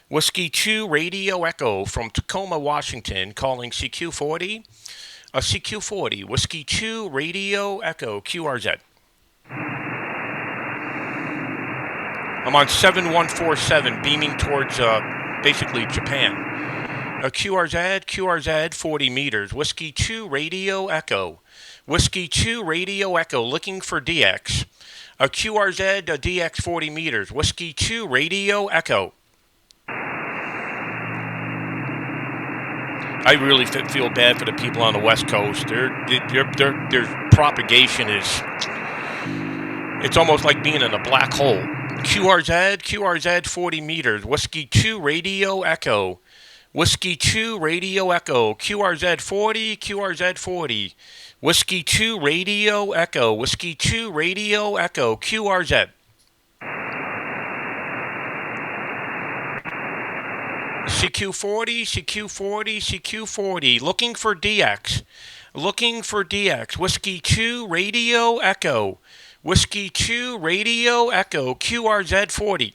Whiskey 2 Radio Echo from Tacoma, Washington, calling CQ40. CQ40, Whiskey 2 Radio Echo, QRZ. I'm on 7147, beaming towards basically Japan. QRZ, 40 meters. Whiskey 2 Radio Echo. Whiskey 2 Radio Echo, looking for DX. QRZ, DX 40 meters. Whiskey 2 Radio Echo. I really feel bad for the people on the West Coast. Their propagation is, it's almost like being in a black hole. QRZ 40 meters. Whiskey 2 Radio Echo. Whiskey 2 Radio Echo. QRZ 40. Whiskey 2 Radio Echo. Whiskey 2 Radio Echo. QRZ. CQ40. Looking for DX. Whiskey 2 Radio Echo. Whiskey 2 Radio Echo. QRZ 40.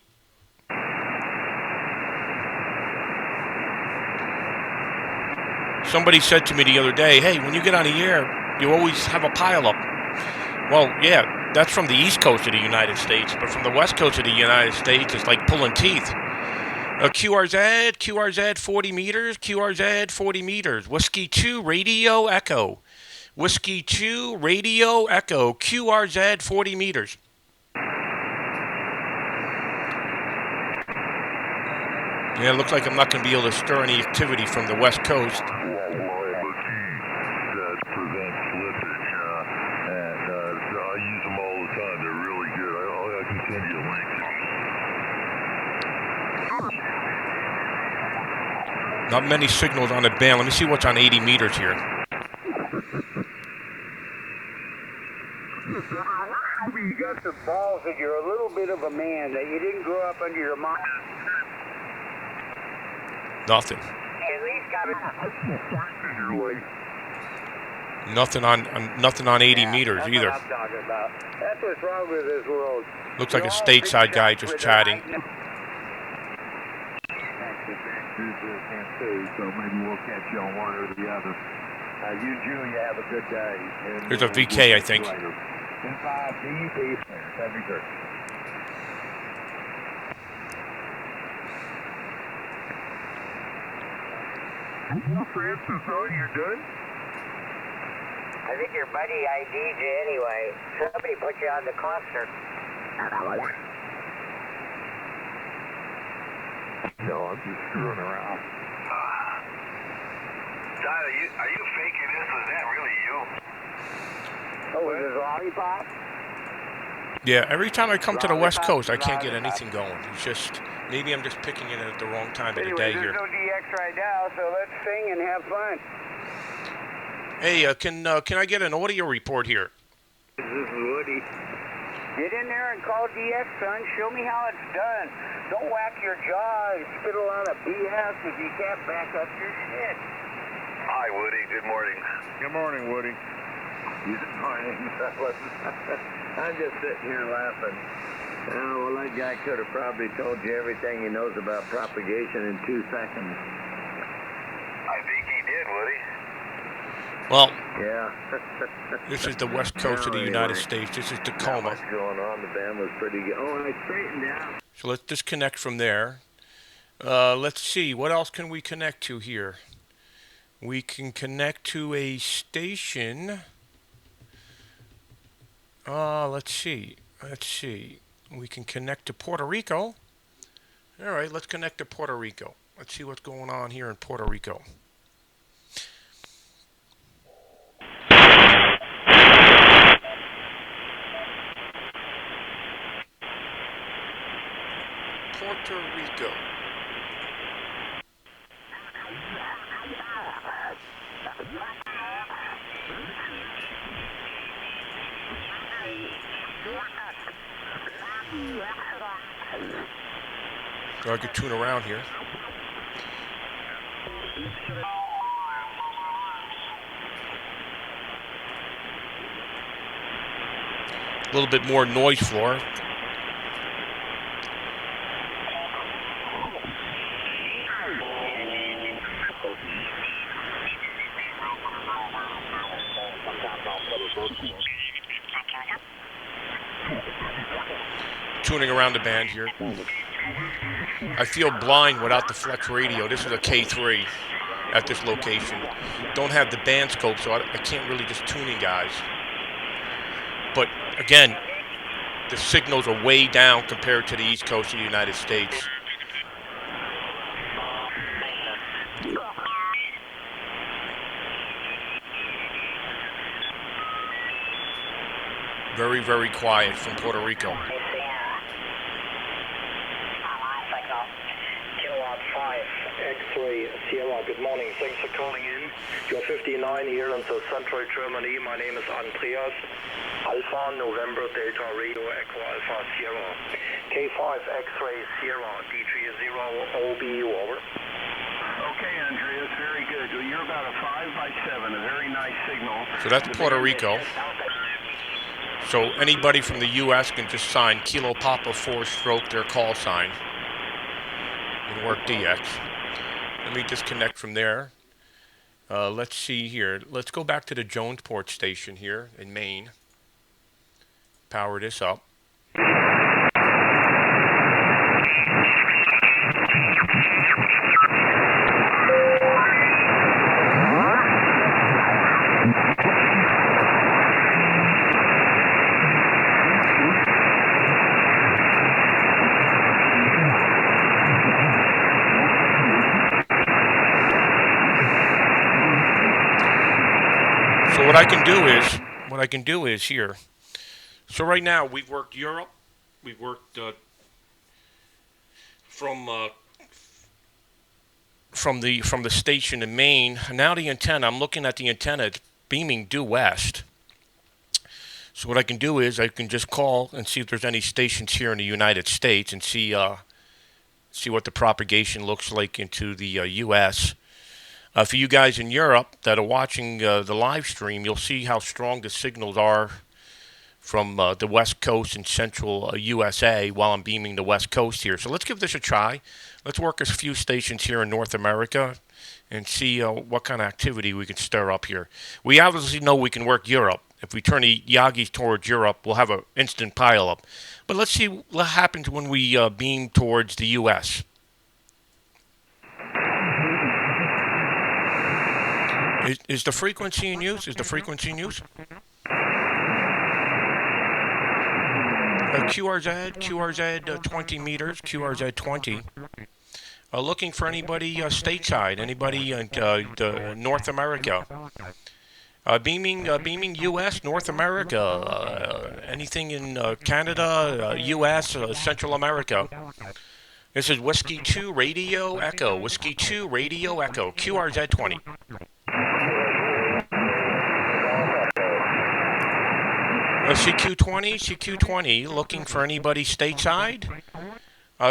Somebody said to me the other day, hey, when you get on the air, you always have a pileup. Well, yeah, that's from the East Coast of the United States, but from the West Coast of the United States, it's like pulling teeth. QRZ 40 meters. QRZ 40 meters. Whiskey 2 Radio Echo. Whiskey 2 Radio Echo. QRZ 40 meters. Yeah, it looks like I'm not going to be able to stir any activity from the West Coast. Not many signals on the band. Let me see what's on 80 meters here. You got the balls that you're a little bit of a man, that you didn't grow up under your mom. Nothing. At least got Nothing on 80 meters either. That's what I'm talking about. That's what's wrong with this world. Looks like a stateside guy just chatting. So maybe we'll catch you on one or the other. You have a good day. And, here's a VK, I think. 10-5 DEP. That'd be good. Francis, you're done? I think your buddy ID'd you anyway. Somebody put you on the cluster. No, I'm just screwing around. Tyler, are you faking this? Was that really you? Oh, was it lollipop? Yeah, every time I come to the West Coast, I can't get anything going. It's just, maybe I'm just picking it at the wrong time of the day here. There's no DX right now, so let's sing and have fun. Hey, can I get an audio report here? This is Woody. Get in there and call DX, son. Show me how it's done. Don't whack your jaw and spit a lot of BS if you can't back up your shit. Hi, Woody. Good morning. Good morning, Woody. Good morning, fellas. I'm just sitting here laughing. Oh, well, that guy could have probably told you everything he knows about propagation in 2 seconds. I think he did, Woody. Well, yeah. This is the West Coast of the United States. This is Tacoma. What's going on? The band was pretty good. Oh, I straightened out. So let's disconnect from there. Let's see. What else can we connect to here? We can connect to a station. Let's see. We can connect to Puerto Rico. All right, let's connect to Puerto Rico. Let's see what's going on here in Puerto Rico. Puerto Rico. So I could tune around here. A little bit more noise floor. Tuning around the band here. I feel blind without the flex radio. This is a K3 at this location. Don't have the band scope, so I can't really just tuning guys. But again, the signals are way down compared to the East Coast of the United States. Very, very quiet from Puerto Rico. X-ray Sierra, good morning. Thanks for calling in. You're 59 here in the central Germany. My name is Andreas. Alpha November Delta Radio Echo Alpha Sierra. K5 X-ray Sierra D30 OB over. Okay, Andreas, very good. Well, you're about a 5x7, a very nice signal. So that's Puerto Rico. So anybody from the U.S. can just sign Kilo Papa 4 stroke their call sign and work DX. Let me disconnect from there. Let's see here. Let's go back to the Jonesport station here in Maine. Power this up. So what I can do is here. So right now we've worked Europe, we've worked from the station in Maine. Now the antenna. I'm looking at the antenna. It's beaming due west. So what I can do is I can just call and see if there's any stations here in the United States and see what the propagation looks like into the U.S. For you guys in Europe that are watching the live stream, you'll see how strong the signals are from the West Coast and central USA while I'm beaming the West Coast here. So let's give this a try. Let's work a few stations here in North America and see what kind of activity we can stir up here. We obviously know we can work Europe. If we turn the Yagis towards Europe, we'll have an instant pileup. But let's see what happens when we beam towards the U.S. Is the frequency in use? Is the frequency in use? QRZ 20 meters, QRZ 20. Looking for anybody stateside, anybody in North America. Beaming U.S., North America, anything in Canada, U.S., Central America. This is Whiskey 2 Radio Echo, Whiskey 2 Radio Echo, QRZ 20. CQ20, looking for anybody stateside.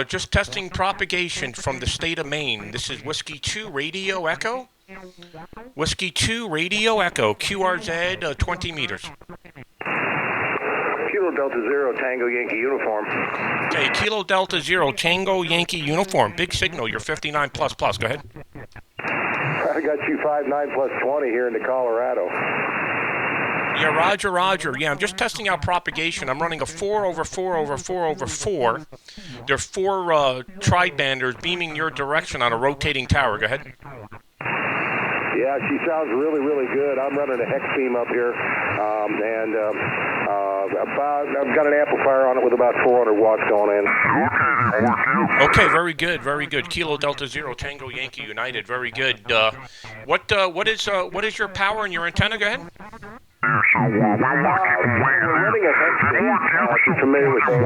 Just testing propagation from the state of Maine. This is Whiskey 2 Radio Echo. Whiskey 2 Radio Echo, QRZ 20 meters. Kilo Delta Zero Tango Yankee Uniform. Okay, Kilo Delta Zero Tango Yankee Uniform. Big signal, you're 59 plus. Go ahead. I got you 59 plus 20 here in Colorado. Yeah, Roger. Yeah, I'm just testing out propagation. I'm running a 4/4/4/4/4. There are 4 tri-banders beaming your direction on a rotating tower. Go ahead. Yeah, she sounds really, really good. I'm running a hex beam up here, I've got an amplifier on it with about 400 watts going in. Okay, very good. Kilo Delta Zero Tango Yankee United, very good. What is your power and your antenna? Go ahead. We're running a hex beam. If you're familiar with those.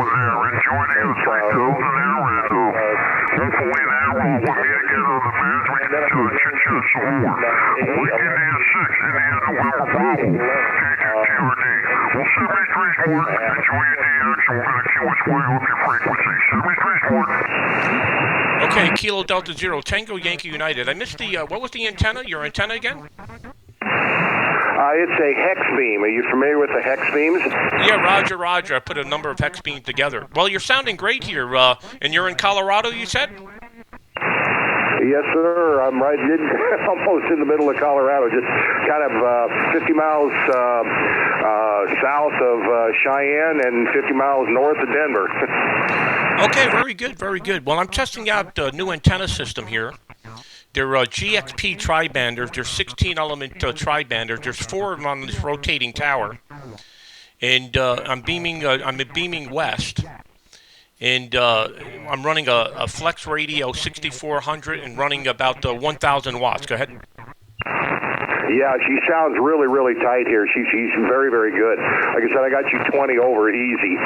Okay, Kilo Delta Zero, Tango Yankee United. I missed the, what was the antenna? Your antenna again? It's a hex beam. Are you familiar with the hex beams? Yeah, Roger. I put a number of hex beams together. Well, you're sounding great here. And you're in Colorado, you said? Yes, sir. I'm right almost in the middle of Colorado, just kind of 50 miles south of Cheyenne and 50 miles north of Denver. Okay, very good. Well, I'm testing out the new antenna system here. They're GXP tri-banders. They're 16-element tri-banders. There's 4 of them on this rotating tower. And I'm beaming west. And I'm running a Flex Radio 6400 and running about 1,000 watts. Go ahead. Yeah, she sounds really, really tight here. She's very, very good. Like I said, I got you 20 over easy.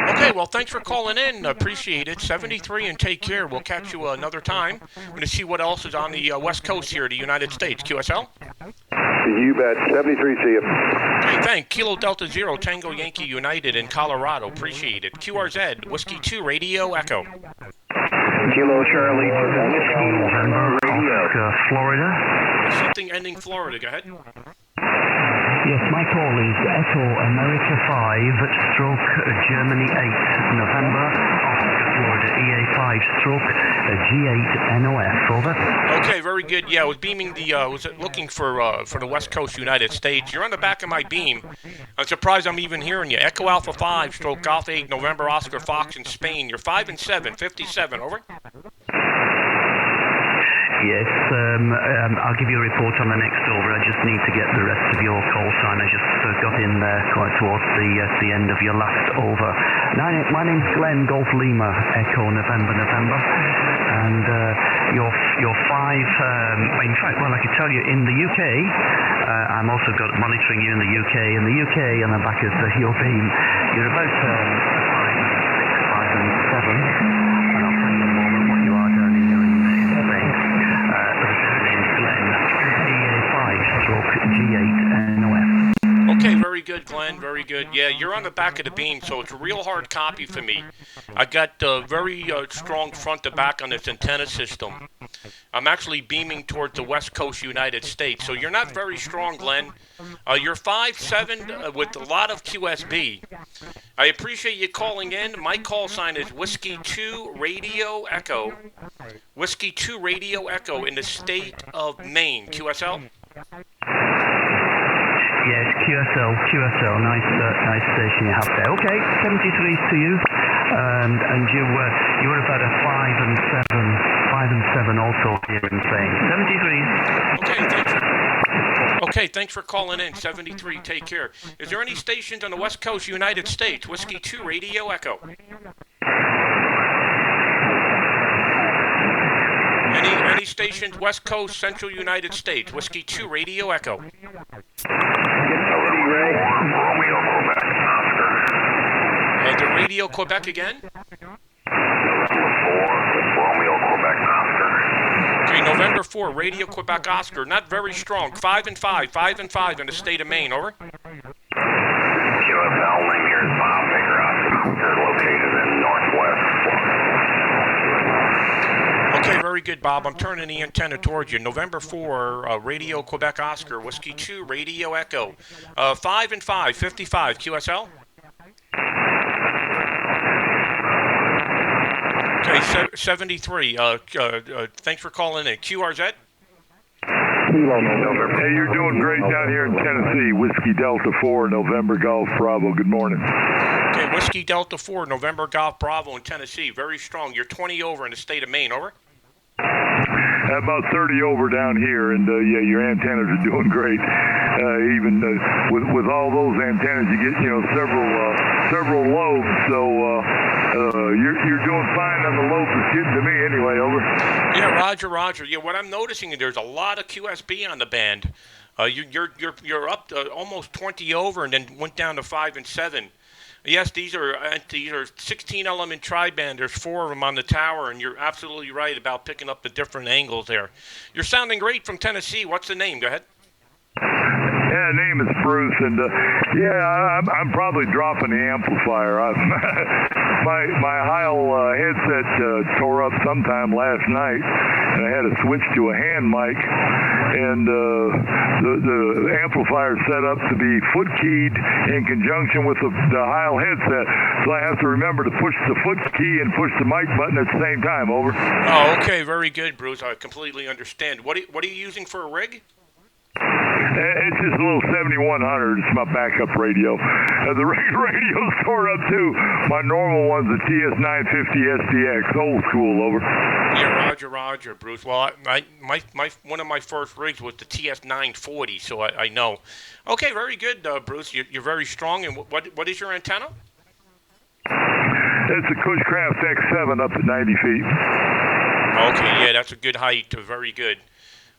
Okay, well, thanks for calling in. Appreciate it. 73 and take care. We'll catch you another time. I'm going to see what else is on the West Coast here of the United States. QSL? You bet. 73, see you. Okay, thanks. Kilo Delta Zero, Tango Yankee United in Colorado. Appreciate it. QRZ, Whiskey 2, Radio Echo. Kilo Charlie to Whiskey, November Radio. Florida. Something ending Florida. Go ahead. Yes, my call is Echo America 5 stroke Germany 8 November Oscar Florida EA 5 stroke G8 NOF. Over. Okay, very good. Yeah, I was beaming was looking for the West Coast United States. You're on the back of my beam. I'm surprised I'm even hearing you. Echo Alpha 5 stroke Golf 8 November Oscar Fox in Spain. You're 5 and 7, 57. Over. Yes, I'll give you a report on the next over. I just need to get the rest of your call sign. I just got in there quite towards the end of your last over. My name's Glenn, Golf Lima, Echo November, and your 5. In fact, well, I could tell you in the UK. I'm also monitoring you in the UK. In the UK, and the back of your beam, you're about 5 and 6, 5 and 7. Okay, very good, Glenn. Very good. Yeah, you're on the back of the beam, so it's a real hard copy for me. I got very strong front to back on this antenna system. I'm actually beaming towards the West Coast United States, so you're not very strong, Glenn. You're 5'7" with a lot of QSB. I appreciate you calling in. My call sign is Whiskey 2 Radio Echo. Whiskey 2 Radio Echo in the state of Maine. QSL? Yes, QSL, nice station you have there. Okay, 73 to you, and you were about a 5 and 7 also here in Spain. 73. Okay, thanks for calling in. 73, take care. Is there any stations on the West Coast United States? Whiskey 2 Radio Echo. Any stations West Coast Central United States? Whiskey 2 Radio Echo. The Radio Quebec again? Okay, November 4, Radio Quebec Oscar. Not very strong. 5 and 5 in the state of Maine. Over. QSL, name here is Bob Baker Oscar. Located in northwest Florida. Okay, very good, Bob. I'm turning the antenna towards you. November 4, Radio Quebec Oscar. Whiskey 2, Radio Echo. 5 and 5, 55. QSL? Okay, 73. Thanks for calling in. QRZ? Hey, you're doing great down here in Tennessee. Whiskey Delta 4, November Golf Bravo. Good morning. Okay, Whiskey Delta 4, November Golf Bravo in Tennessee. Very strong. You're 20 over in the state of Maine. Over. About 30 over down here, and yeah, your antennas are doing great. Even with all those antennas, you get several lobes. So you're doing fine on the lobes. It's getting to me anyway. Over. Yeah, Roger. Yeah, what I'm noticing is there's a lot of QSB on the band. You're up to almost 20 over, and then went down to 5 and 7. Yes, these are 16-element tri-band. There's 4 of them on the tower, and you're absolutely right about picking up the different angles there. You're sounding great from Tennessee. What's the name? Go ahead. Yeah, name is Bruce, and I'm probably dropping the amplifier. My Heil headset tore up sometime last night, and I had to switch to a hand mic, and the amplifier set up to be foot keyed in conjunction with the Heil headset, so I have to remember to push the foot key and push the mic button at the same time. Over. Oh, okay, very good, Bruce. I completely understand. What are you using for a rig? It's just a little 7100. It's my backup radio. The radio's tore up too. My normal one's a TS950 SDX, old school. Over. Yeah, Roger, Bruce. Well, my one of my first rigs was the TS940, so I know. Okay, very good, Bruce. You're very strong. And what is your antenna? It's a Cushcraft X7 up to 90 feet. Okay, yeah, that's a good height. Very good.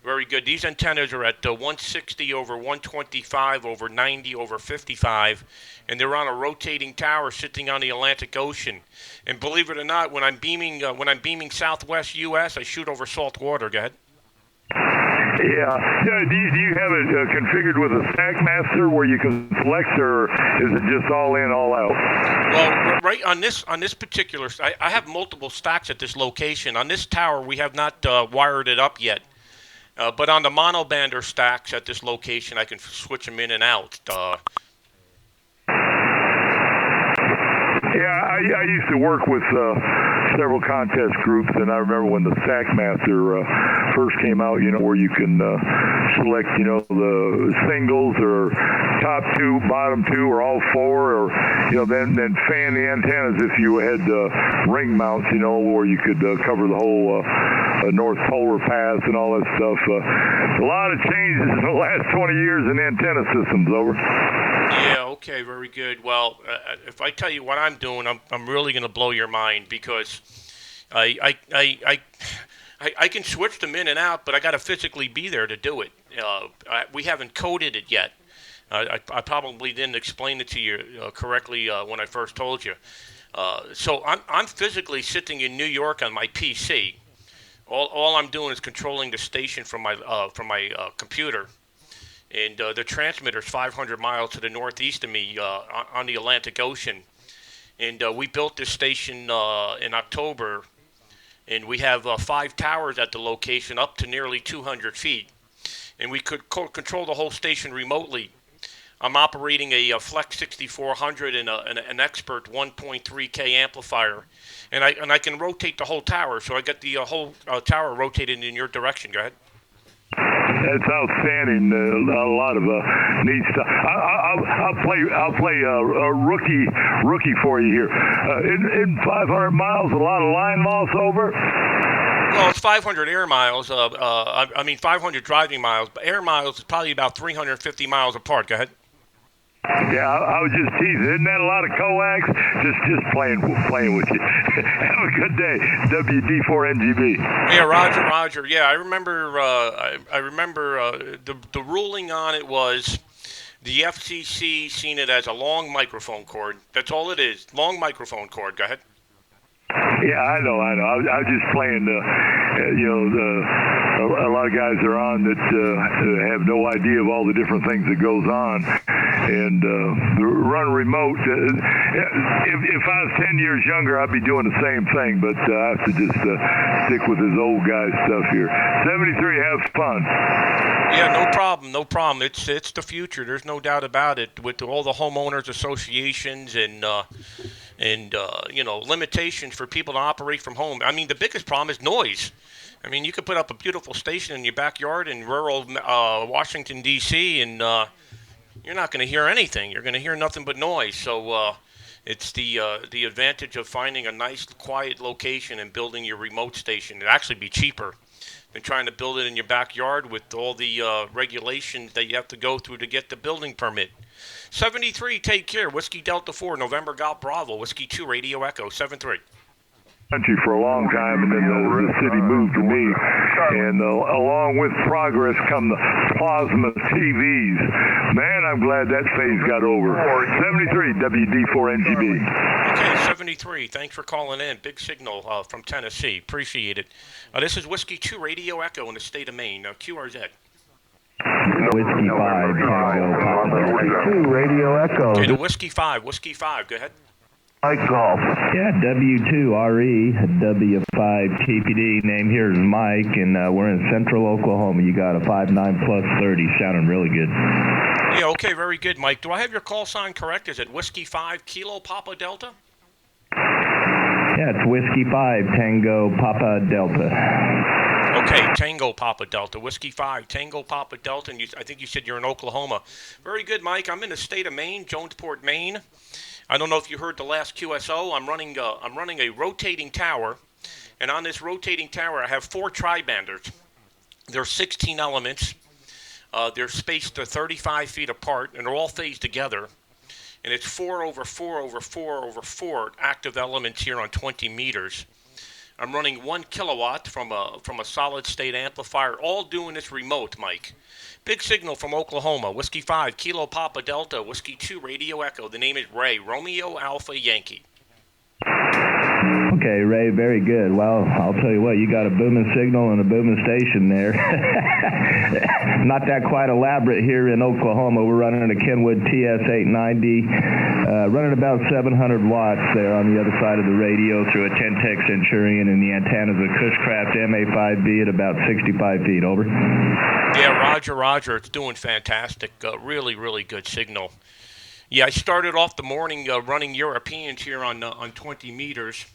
Very good. These antennas are at 160 over 125 over 90 over 55, and they're on a rotating tower sitting on the Atlantic Ocean. And believe it or not, when I'm beaming Southwest U.S., I shoot over salt water. Go ahead. Yeah. Do you have it configured with a Stackmaster where you can select, or is it just all in, all out? Well, right on this particular, I have multiple stacks at this location. On this tower, we have not wired it up yet. But on the monobander stacks at this location, I can switch them in and out. Yeah, I used to work with several contest groups, and I remember when the Stackmaster first came out, where you can select, the singles or top two, bottom two, or all four, or, then fan the antennas if you had ring mounts, where you could cover the whole North Polar Pass and all that stuff. A lot of changes in the last 20 years in antenna systems. Over. Yeah, okay, very good. Well, if I tell you what I'm doing, I'm really going to blow your mind, because I can switch them in and out, but I got to physically be there to do it. We haven't coded it yet. I probably didn't explain it to you correctly when I first told you. So I'm physically sitting in New York on my PC. All I'm doing is controlling the station from my computer. And the transmitter's 500 miles to the northeast of me on the Atlantic Ocean. And we built this station in October, and we have 5 towers at the location up to nearly 200 feet. And we could control the whole station remotely. I'm operating a Flex 6400 and an Expert 1.3K amplifier. And I can rotate the whole tower, so I get the whole tower rotated in your direction. Go ahead. That's outstanding. A lot of neat stuff. I'll play a rookie for you here. In 500 miles, a lot of line loss. Over. Well, it's 500 air miles. 500 driving miles. But air miles is probably about 350 miles apart. Go ahead. Yeah, I was just teasing. Isn't that a lot of coax? Just playing with you. Have a good day. WD4NGB. Yeah, Roger. Yeah, I remember. I remember the ruling on it was the FCC seen it as a long microphone cord. That's all it is. Long microphone cord. Go ahead. Yeah, I know. I was just playing. A lot of guys are on that have no idea of all the different things that goes on, and run remote. If I was 10 years younger, I'd be doing the same thing, but I have to just stick with this old guy stuff here. 73, have fun. Yeah, no problem. It's the future. There's no doubt about it. With all the homeowners associations and limitations for people to operate from home. I mean, the biggest problem is noise. I mean, you could put up a beautiful station in your backyard in rural Washington, D.C., and you're not going to hear anything. You're going to hear nothing but noise. So it's the advantage of finding a nice, quiet location and building your remote station. It'd actually be cheaper than trying to build it in your backyard with all the regulations that you have to go through to get the building permit. 73, take care. Whiskey Delta 4, November Golf Bravo. Whiskey 2, Radio Echo, 73. Country for a long time, and then the city moved to me, and along with progress come the plasma TVs. Man, I'm glad that phase got over. 73 WD4NGB. Okay, 73. Thanks for calling in. Big signal from Tennessee. Appreciate it. This is Whiskey 2 Radio Echo in the state of Maine. QRZ. Whiskey 5, Tango, Papa Delta. 2, Radio Echo. Okay, the Whiskey 5, go ahead. Mike Golf. Yeah, W2RE, W5 TPD. Name here is Mike, and we're in Central Oklahoma. You got a 59 plus 30, sounding really good. Yeah, okay, very good, Mike. Do I have your call sign correct? Is it Whiskey 5 Kilo Papa Delta? Yeah, it's Whiskey 5 Tango Papa Delta. Okay, Tango Papa Delta, Whiskey 5 Tango Papa Delta, and I think you said you're in Oklahoma. Very good, Mike. I'm in the state of Maine, Jonesport, Maine. I don't know if you heard the last QSO. I'm running a rotating tower, and on this rotating tower, I have 4 tri-banders. There's 16 elements. They're spaced 35 feet apart, and they're all phased together. And it's 4 over 4 over 4 over 4 active elements here on 20 meters. I'm running 1 kilowatt from a solid-state amplifier, all doing this remote, Mike. Big signal from Oklahoma, Whiskey 5, Kilo Papa Delta, Whiskey 2, Radio Echo. The name is Ray, Romeo Alpha Yankee. Okay, Ray, very good. Well, I'll tell you what, you got a booming signal and a booming station there. Not that quite elaborate here in Oklahoma. We're running a Kenwood TS890, running about 700 watts there on the other side of the radio through a 10-tech Centurion, and the antenna's a Cushcraft MA5B at about 65 feet. Over. Yeah, Roger. It's doing fantastic. Really, really good signal. Yeah, I started off the morning running Europeans here on 20 meters.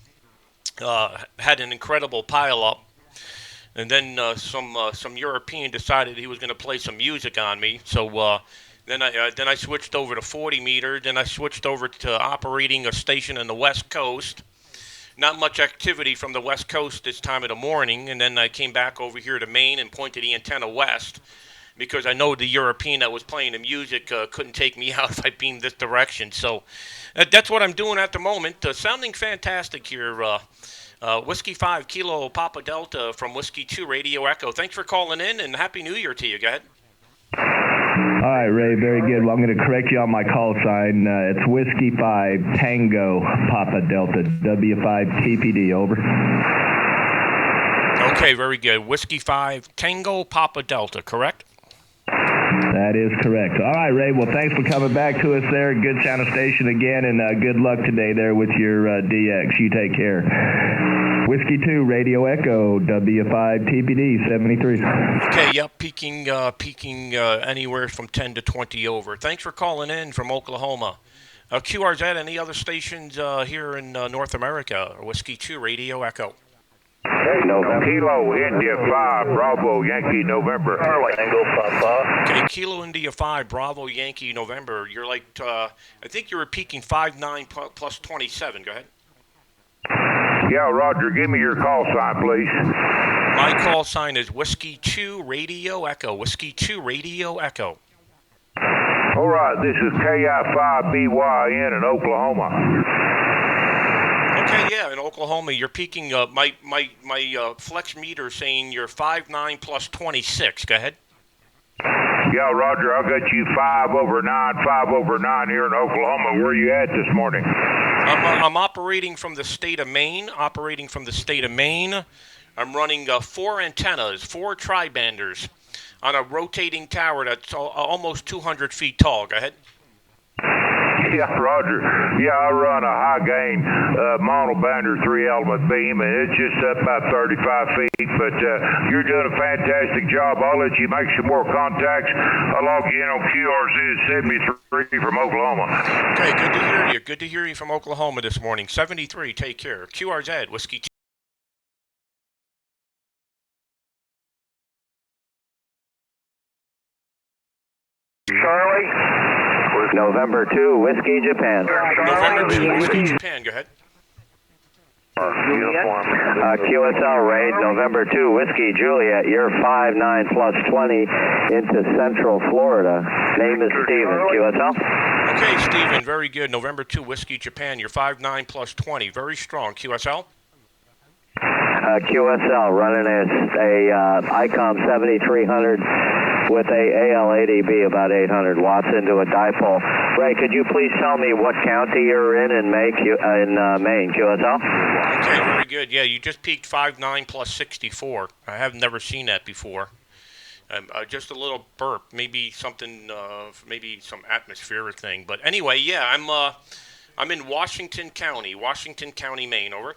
Had an incredible pile-up. And then some European decided he was going to play some music on me. So then I switched over to 40 meters. Then I switched over to operating a station in the West Coast. Not much activity from the West Coast this time of the morning. And then I came back over here to Maine and pointed the antenna west, because I know the European that was playing the music couldn't take me out if I beamed this direction. So that's what I'm doing at the moment. Sounding fantastic here. Whiskey 5 Kilo Papa Delta from Whiskey 2 Radio Echo. Thanks for calling in, and Happy New Year to you. Go ahead. All right, Ray, very good. Well, I'm going to correct you on my call sign. It's Whiskey 5 Tango Papa Delta, W5 TPD. Over. Okay, very good. Whiskey 5 Tango Papa Delta, correct? That is correct. All right, Ray. Well, thanks for coming back to us there. Good sound of station again, and good luck today there with your DX. You take care. Whiskey 2, Radio Echo, W5 TPD, 73. Okay, yep, peaking anywhere from 10 to 20 over. Thanks for calling in from Oklahoma. QRZ, any other stations here in North America? Whiskey 2, Radio Echo. Kilo India 5, Bravo Yankee November. Tango Papa. Okay, Kilo India 5, Bravo Yankee November. You're like, I think you were peaking 59 plus 27. Go ahead. Yeah, Roger, give me your call sign, please. My call sign is Whiskey 2 Radio Echo. Whiskey 2 Radio Echo. All right, this is KI5BYN in Oklahoma. Okay, yeah, in Oklahoma, you're peaking. My flex meter saying you're 59 plus 26. Go ahead. Yeah, Roger, I'll get you 5 over 9 here in Oklahoma. Where are you at this morning? I'm operating from the state of Maine. I'm running 4 antennas, 4 tri-banders on a rotating tower that's almost 200 feet tall. Go ahead. Yeah, Roger. Yeah, I run a high-gain monobander 3-element beam, and it's just up about 35 feet, but you're doing a fantastic job. I'll let you make some more contacts. I'll log you in on QRZ 73 from Oklahoma. Okay, good to hear you. Good to hear you from Oklahoma this morning. 73, take care. QRZ, Whiskey 2. Charlie? November 2, Whiskey Japan. November 2, Whiskey Japan. Go ahead. QSL Raid, November 2, Whiskey Juliet. You're 59 plus 20 into Central Florida. Name is Steven. QSL? Okay, Steven, very good. November 2, Whiskey Japan. You're 59 plus 20. Very strong. QSL? QSL running a ICOM 7300 with a AL80B about 800 watts into a dipole. Ray, could you please tell me what county you're in Maine, QSL? Okay, very good. Yeah, you just peaked 59 plus 64. I have never seen that before. Just a little burp, maybe something, maybe some atmospheric thing. But anyway, yeah, I'm in Washington County, Maine. Over.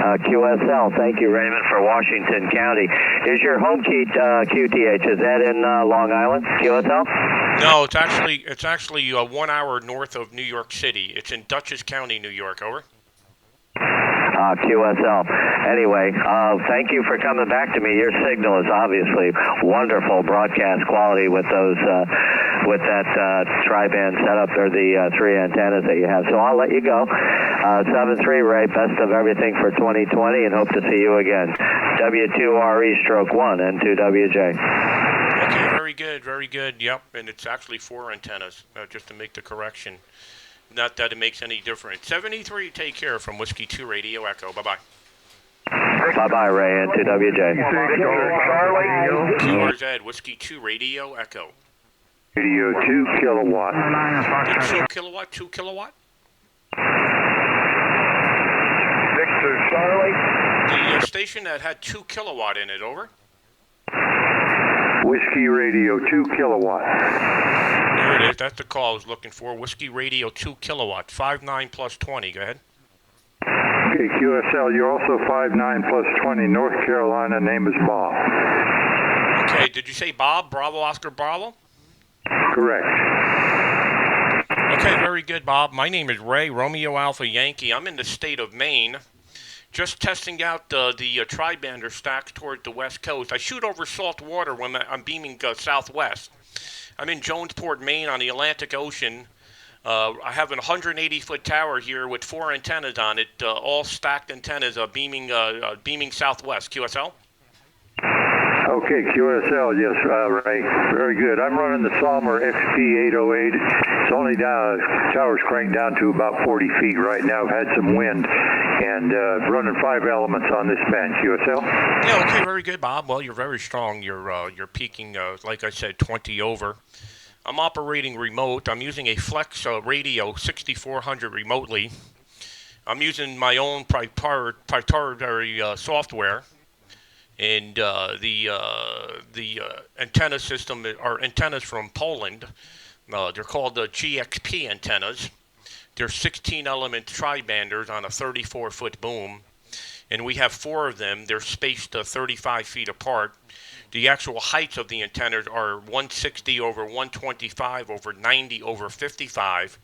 QSL, thank you, Raymond, for Washington County. Is your home key QTH? Is that in Long Island, QSL? No, it's actually 1 hour north of New York City. It's in Dutchess County, New York. Over. QSL. Anyway, thank you for coming back to me. Your signal is obviously wonderful broadcast quality with those with that tri-band setup or the 3 antennas that you have. So I'll let you go. 7-3, Ray. Best of everything for 2020, and hope to see you again. W2RE/1 N2WJ. Okay, very good, very good. Yep, and it's actually 4 antennas, just to make the correction. Not that it makes any difference. 73, take care from Whiskey 2 Radio Echo. Bye-bye. Bye-bye, Ray, N2WJ. QRZ, Whiskey 2 Radio Echo. Radio 2 kilowatt. 2 kilowatt, 2 kilowatt? Victor Charlie. The station that had 2 kilowatt in it, over. Whiskey Radio 2 kilowatt. There it is. That's the call I was looking for. Whiskey Radio 2 kilowatt. 59 plus 20. Go ahead. Okay, QSL, you're also 59 plus 20, North Carolina. Name is Bob. Okay, did you say Bob? Bravo, Oscar, Bravo? Correct. Okay, very good, Bob. My name is Ray, Romeo Alpha Yankee. I'm in the state of Maine. Just testing out the tri-bander stacked toward the west coast. I shoot over salt water when I'm beaming southwest. I'm in Jonesport, Maine on the Atlantic Ocean. I have a 180-foot tower here with 4 antennas on it, all stacked antennas beaming southwest. QSL? Okay, QSL, yes, Ray. Very good. I'm running the Sommer XP808. It's only down, tower's cranked down to about 40 feet right now. I've had some wind and running 5 elements on this band. QSL? Yeah, okay, very good, Bob. Well, you're very strong. You're peaking, like I said, 20 over. I'm operating remote. I'm using a Flex Radio 6400 remotely. I'm using my own proprietary software. And the antenna system are antennas from Poland. They're called the GXP antennas. They're 16-element tri-banders on a 34-foot boom. And we have 4 of them. They're spaced 35 feet apart. The actual heights of the antennas are 160 over 125 over 90 over 55.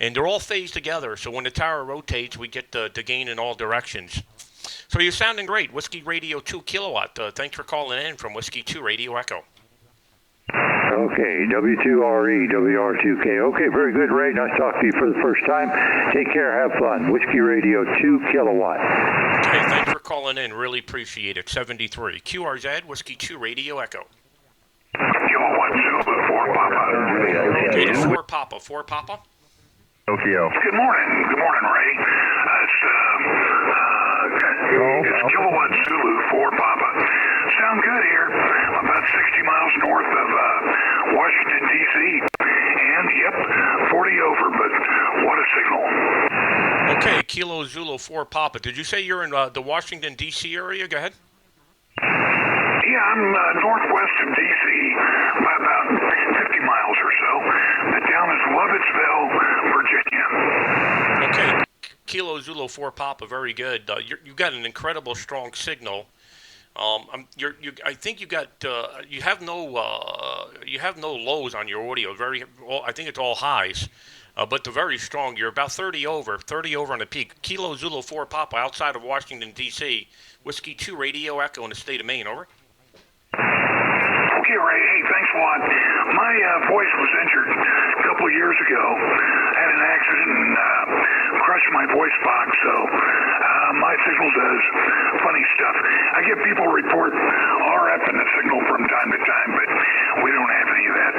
And they're all phased together. So when the tower rotates, we get the gain in all directions. So you're sounding great. Whiskey Radio 2 kilowatt. Thanks for calling in from Whiskey 2 Radio Echo. Okay, W2RE, WR2K. Okay, very good, Ray. Nice talking to you for the first time. Take care. Have fun. Whiskey Radio 2 kilowatt. Okay, thanks for calling in. Really appreciate it. 73. QRZ, Whiskey 2 Radio Echo. Kilowatt 2, 4 Papa. Okay, 4 Papa. 4 Papa? Tokyo. Good morning, Ray. It's Kilowatt Zulu 4 Papa. Sound good here. About 60 miles north of Washington, D.C. And, yep, 40 over, but what a signal. Okay, Kilo Zulu 4 Papa. Did you say you're in the Washington, D.C. area? Go ahead. Yeah, I'm northwest of D.C. by about 50 miles or so. The town is Lovettsville, Virginia. Okay. Kilo Zulu 4 Papa, very good. You've got an incredible strong signal. I think you got you have no lows on your audio. I think it's all highs, but they're very strong. You're about 30 over on the peak. Kilo Zulu 4 Papa, outside of Washington D.C. Whiskey 2 Radio Echo in the state of Maine. Over. Okay, Ray. Hey, thanks a lot. My voice was injured a couple of years ago. I had an accident and crushed my voice box, so my signal does funny stuff. I get people report RF in the signal from time to time, but we don't have any of that.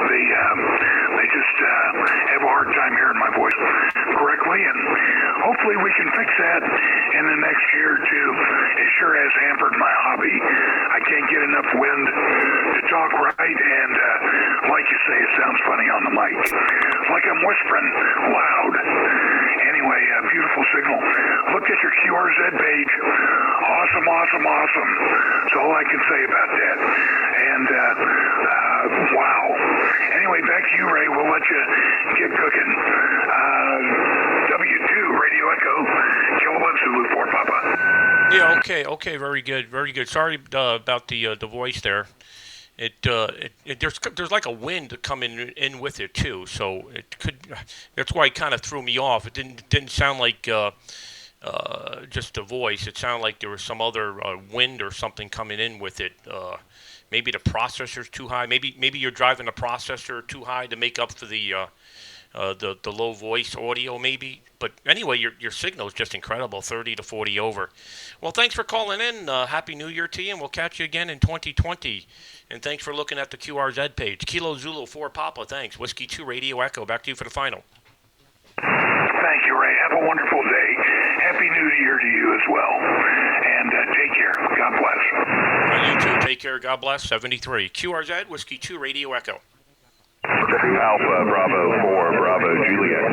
They just have a hard time hearing my voice correctly, and hopefully we can fix that in the next year or two. It sure has hampered my hobby. I can't get enough wind to talk right, and like you say, it sounds funny on the mic. It's like I'm whispering loud. Anyway, beautiful signal. Looked at your QRZ page. Awesome, awesome, awesome. That's all I can say about that. And, wow. Anyway, back to you, Ray. We'll let you get cooking. W2, Radio Echo, Kilowatt Zulu 4 Papa. Yeah, okay, very good. Sorry about the voice there. There's like a wind coming in with it too, so it could. That's why it kind of threw me off. It didn't sound like just a voice. It sounded like there was some other wind or something coming in with it. Maybe the processor's too high. Maybe you're driving the processor too high to make up for the low voice audio, maybe. But anyway, your signal is just incredible, 30 to 40 over. Well, thanks for calling in. Happy New Year to you, and we'll catch you again in 2020. And thanks for looking at the QRZ page. Kilo Zulu 4 Papa, thanks. Whiskey 2 Radio Echo, back to you for the final. Thank you, Ray. Have a wonderful day. Happy New Year to you as well. And take care. God bless. And you too. Take care. God bless. 73. QRZ, Whiskey 2 Radio Echo. Alpha Bravo 4 Bravo Juliet.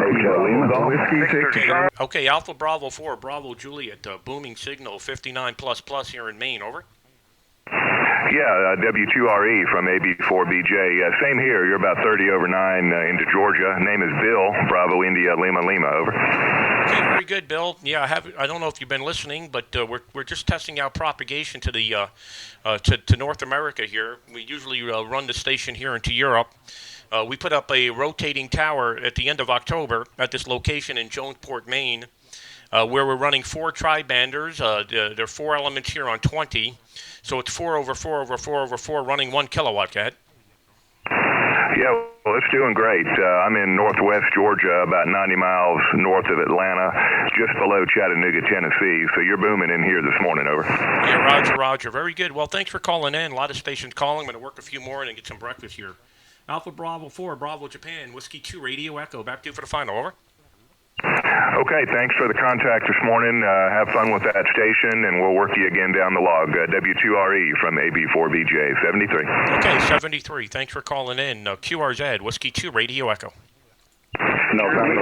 Whiskey 6. Okay, Alpha Bravo 4 Bravo Juliet. Booming signal 59 plus here in Maine. Over. Yeah, W2RE from AB4BJ. Same here. You're about 30 over 9 into Georgia. Name is Bill. Bravo India Lima Lima. Over. Okay, very good, Bill. Yeah, I don't know if you've been listening, but we're just testing out propagation to the to North America here. We usually run the station here into Europe. We put up a rotating tower at the end of October at this location in Jonesport, Maine, where we're running 4 tri-banders. There are 4 elements here on 20. So it's 4 over 4 over 4 over 4 running 1 kilowatt, go ahead. Yeah, well, it's doing great. I'm in northwest Georgia, about 90 miles north of Atlanta, just below Chattanooga, Tennessee. So you're booming in here this morning, over. Yeah, Roger. Very good. Well, thanks for calling in. A lot of stations calling. I'm going to work a few more and get some breakfast here. Alpha Bravo 4, Bravo Japan, Whiskey 2 Radio Echo. Back to you for the final, over. Okay, thanks for the contact this morning. Have fun with that station, and we'll work you again down the log. W2RE from AB4BJ, 73. Okay, 73. Thanks for calling in. QRZ, Whiskey 2 Radio Echo. No problem.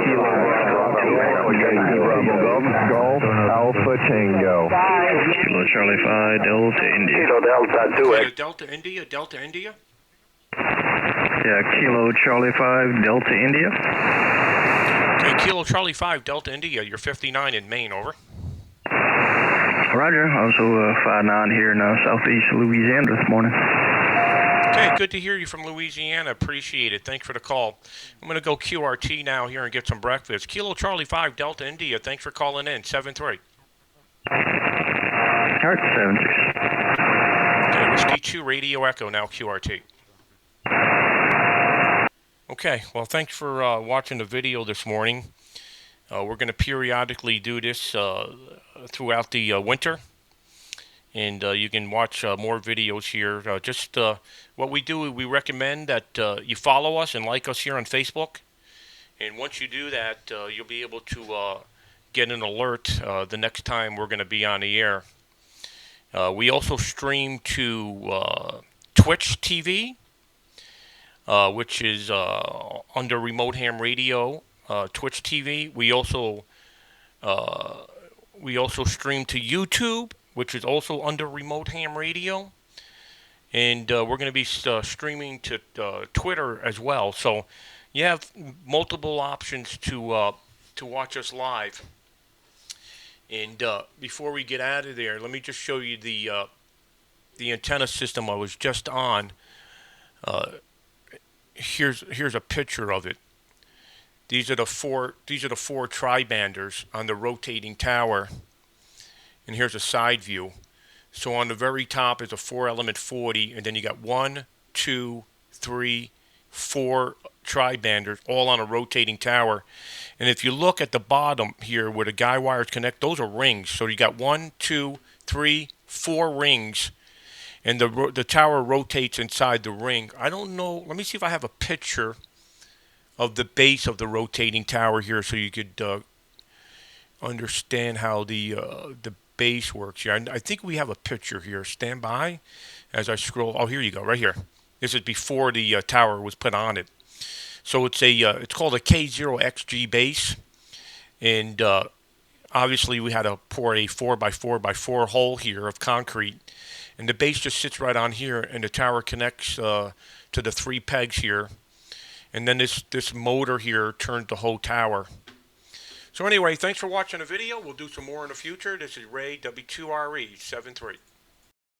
Golf Alpha Tango. Kilo Charlie 5, Delta India. Kilo Delta 2. Delta India? Yeah, Kilo Charlie 5, Delta India. Okay, Kilo Charlie 5, Delta India. You're 59 in Maine, over. Roger. Also 5-9 here in southeast Louisiana this morning. Okay, good to hear you from Louisiana. Appreciate it. Thanks for the call. I'm going to go QRT now here and get some breakfast. Kilo Charlie 5, Delta India. Thanks for calling in. 7-3. All right, 7-6. Okay, Whiskey 2 Radio Echo, now QRT. Okay, well, thanks for watching the video this morning. We're going to periodically do this throughout the winter. And you can watch more videos here. What we do, we recommend that you follow us and like us here on Facebook. And once you do that, you'll be able to get an alert the next time we're going to be on the air. We also stream to Twitch TV, which is under RemoteHamRadio, Twitch TV. We also stream to YouTube, which is also under RemoteHamRadio, and we're going to be streaming to Twitter as well. So you have multiple options to watch us live. And before we get out of there, let me just show you the antenna system I was just on. Here's a picture of it. These are the four tri-banders on the rotating tower. And here's a side view. So on the very top is a 4-element 40, and then you got 1, 2, 3, 4 tri-banders all on a rotating tower. And if you look at the bottom here where the guy wires connect, those are rings. So you got 1, 2, 3, 4 rings, and the tower rotates inside the ring. I don't know. Let me see if I have a picture of the base of the rotating tower here, so you could understand how the base works here. I think we have a picture here. Stand by as I scroll. Oh, here you go, right here. This is before the tower was put on it. So it's called a K0XG base, and obviously we had to pour a 4x4x4 hole here of concrete, and the base just sits right on here, and the tower connects to the 3 pegs here, and then this motor here turns the whole tower. So anyway, thanks for watching the video. We'll do some more in the future. This is Ray, W2RE 73.